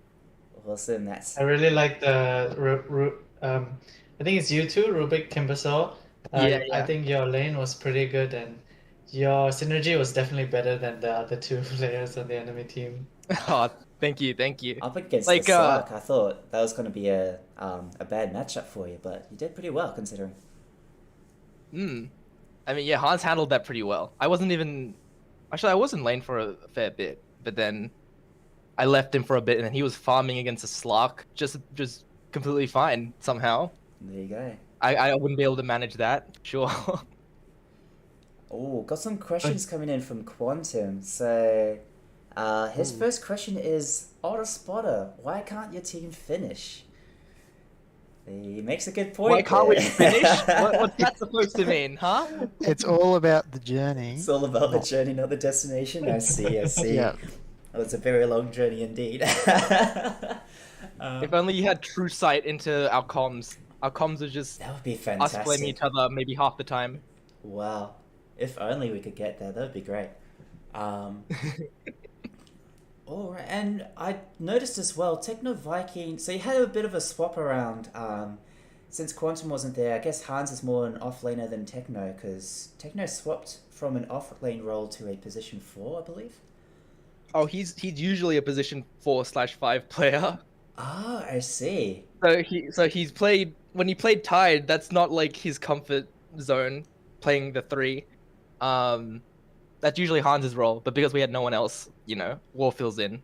Awesome. That's I really like the I think it's you two, Rubik, Kimbersol. Yeah, I yeah. think your lane was pretty good and your synergy was definitely better than the other two players on the enemy team. Oh, thank you, thank you. up against Like, the Slark. I thought that was going to be a bad matchup for you, but you did pretty well considering. I mean, yeah, Hans handled that pretty well. I wasn't even. Actually, I was in lane for a fair bit, but then I left him for a bit, and then he was farming against a Slark, just completely fine somehow. There you go. I wouldn't be able to manage that, sure. Oh, got some questions coming in from Quantum. So, his first question is, Otter Spotter, why can't your team finish? He makes a good point. Why can't we there. finish? What's that supposed to mean, huh? It's all about the journey. It's all about the journey, not the destination. I see, I see. Yeah. Oh, it's a very long journey indeed. If only you had true sight into our comms. Our comms are just That would be us fantastic. blaming each other maybe half the time. Wow. If only we could get there, that would be great. Alright, and I noticed as well, Techno Viking, so you had a bit of a swap around. Since Quantum wasn't there, I guess Hans is more an off-laner than Techno, because Techno swapped from an off-lane role to a position 4, I believe. Oh, he's usually a position 4/5 player. Ah, I see. So he's played when he played Tide. That's not like his comfort zone, playing the 3. That's usually Hans's role. But because we had no one else, you know, War fills in,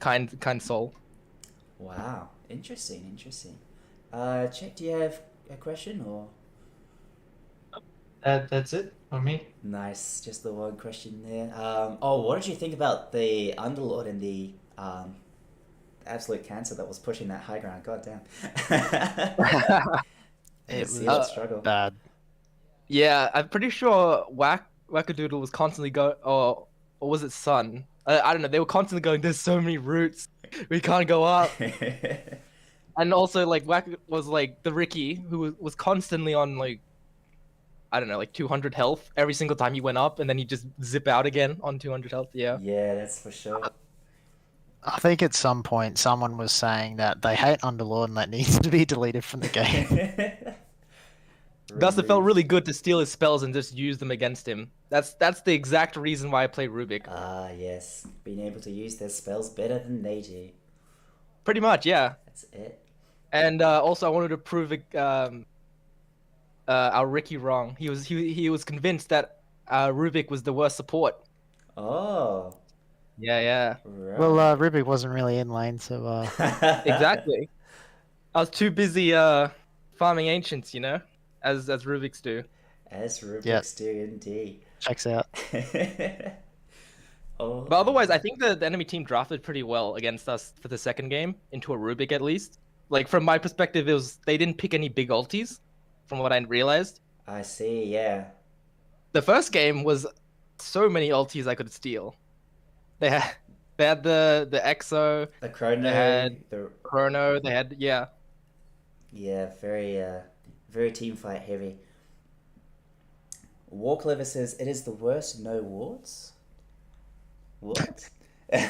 kind soul. Wow, interesting, interesting. Check, do you have a question or? That's it for me. Nice, just the one question there. Oh, what did you think about the Underlord and the absolute cancer that was pushing that high ground? God damn. It See was that struggle. bad. Yeah, I'm pretty sure Wackadoodle was constantly going, or was it Sun? I don't know. They were constantly going. There's so many routes. We can't go up. And also, like, Wack was like the Ricky who was constantly on like, I don't know, like 200 health every single time he went up, and then he just zip out again on 200 health. Yeah. Yeah, that's for sure. I think at some point someone was saying that they hate Underlord and that needs to be deleted from the game. Thus, it felt really good to steal his spells and just use them against him. That's the exact reason why I play Rubik. Ah, yes. Being able to use their spells better than they do. Pretty much, yeah. That's it. And also, I wanted to prove our Ricky wrong. He was convinced that Rubik was the worst support. Oh. Yeah. Right. Well, Rubik wasn't really in lane, so Exactly. I was too busy farming ancients, you know, as Rubiks do. As Rubik's Yep. do indeed. checks out. Oh. But otherwise, I think the enemy team drafted pretty well against us for the second game, into a Rubik at least. Like, from my perspective, they didn't pick any big ultis, from what I realized. I see, yeah. The first game was so many ultis I could steal. They had the EXO, The Chrono, they had the Chrono, they had, yeah. yeah, very team fight heavy. Warclever says it is the worst no wards. What? Wait,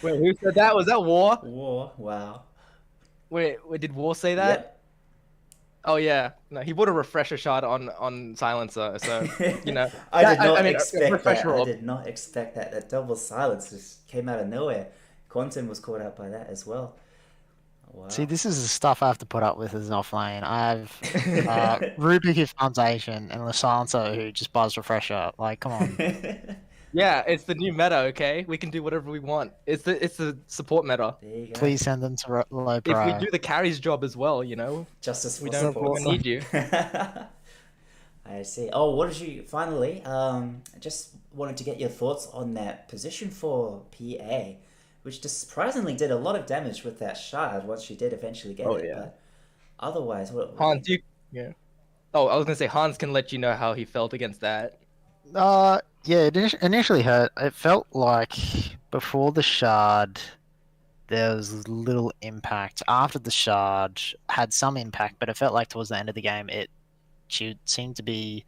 who said that? Was that War? War, wow. Wait, did War say that? Yep. Oh yeah, no, he bought a refresher shard on Silencer, so you know. I did not I mean, expect that. refresher I orb. did not expect that. That double silence just came out of nowhere. Quantum was caught out by that as well. Wow. See, this is the stuff I have to put up with as an offlane. I have Rubik who farms Asian and the Silencer who just buys refresher. Like, come on. Yeah, it's the new meta. Okay, we can do whatever we want. It's the support meta. There you go. Please send them to low If we pro. do the carries job as well, you know, Justice we for don't support. need you. I see. Oh, what did you finally? I just wanted to get your thoughts on that position for PA, which just surprisingly did a lot of damage with that shard once she did eventually get Oh, it. yeah. But otherwise, what? Hans, yeah. Oh, I was gonna say Hans can let you know how he felt against that. Yeah, it initially hurt. It felt like before the shard, there was little impact. After the shard, had some impact, but it felt like towards the end of the game, she seemed to be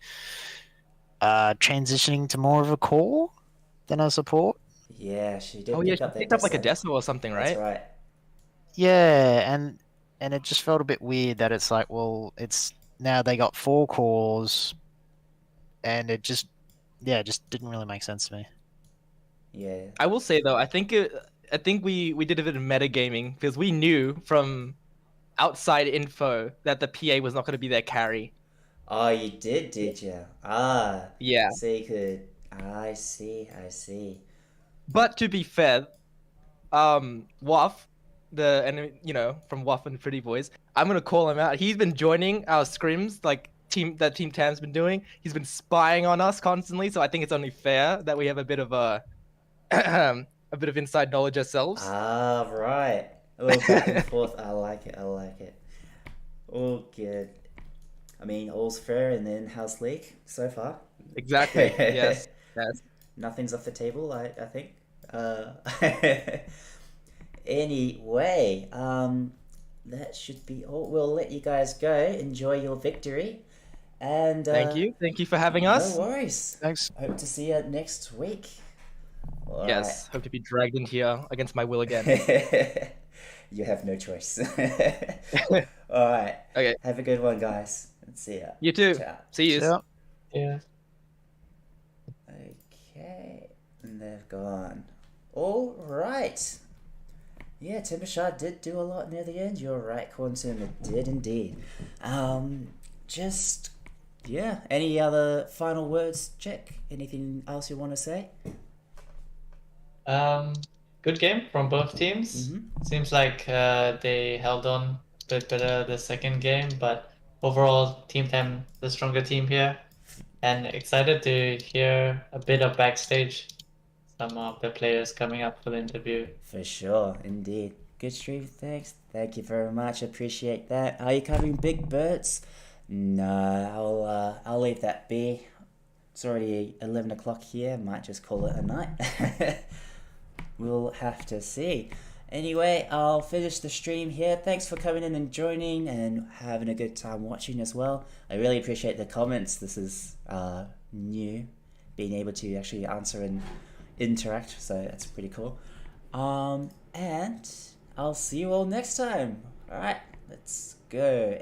transitioning to more of a core than a support. Yeah, she did Oh yeah, pick she up that picked up like a Dessa. decimal or something, That's right? right. Yeah, and it just felt a bit weird that it's like, well, it's now they got 4 cores, and it just didn't really make sense to me. Yeah. I will say though, I think we did a bit of metagaming because we knew from outside info that the PA was not going to be their carry. Oh, you did you? Ah. Yeah. So you could. I see. I see. But to be fair, Waff, the enemy, you know, from Waff and Pretty Boys, I'm gonna call him out. He's been joining our scrims, like Team Tam's been doing. He's been spying on us constantly, so I think it's only fair that we have a bit of a bit of inside knowledge ourselves. Ah, right. A little back and forth. I like it. I like it. All good. I mean, all's fair in the in-house league so far. Exactly. Yes. Yes. Nothing's off the table, I think. Anyway, that should be all. We'll let you guys go. Enjoy your victory. And Thank you. Thank you for having us. No worries. Thanks. Hope to see you next week. All Yes. Hope to be dragged in here against my will again. right. You have no choice. All right. Okay. Have a good one, guys. And see ya. You too. Ciao. See you. Yeah. Yeah. Okay. And they've gone. All right. Yeah, Timbershard did do a lot near the end. You're right, Quantum. It did indeed. Just, yeah. Any other final words, Chick? Anything else you want to say? Good game from both teams. Seems like they held on a bit better the second game, but overall, Team Tem the stronger team here. And excited to hear a bit of backstage. Some of the players coming up for the interview. For sure, indeed. Good stream, thanks. Thank you very much. Appreciate that. Are you covering Big Birds? No, I'll leave that be. It's already 11 o'clock here. Might just call it a night. We'll have to see. Anyway, I'll finish the stream here. Thanks for coming in and joining and having a good time watching as well. I really appreciate the comments. This is new, being able to actually answer and interact, so that's pretty cool. And I'll see you all next time. Alright, let's go.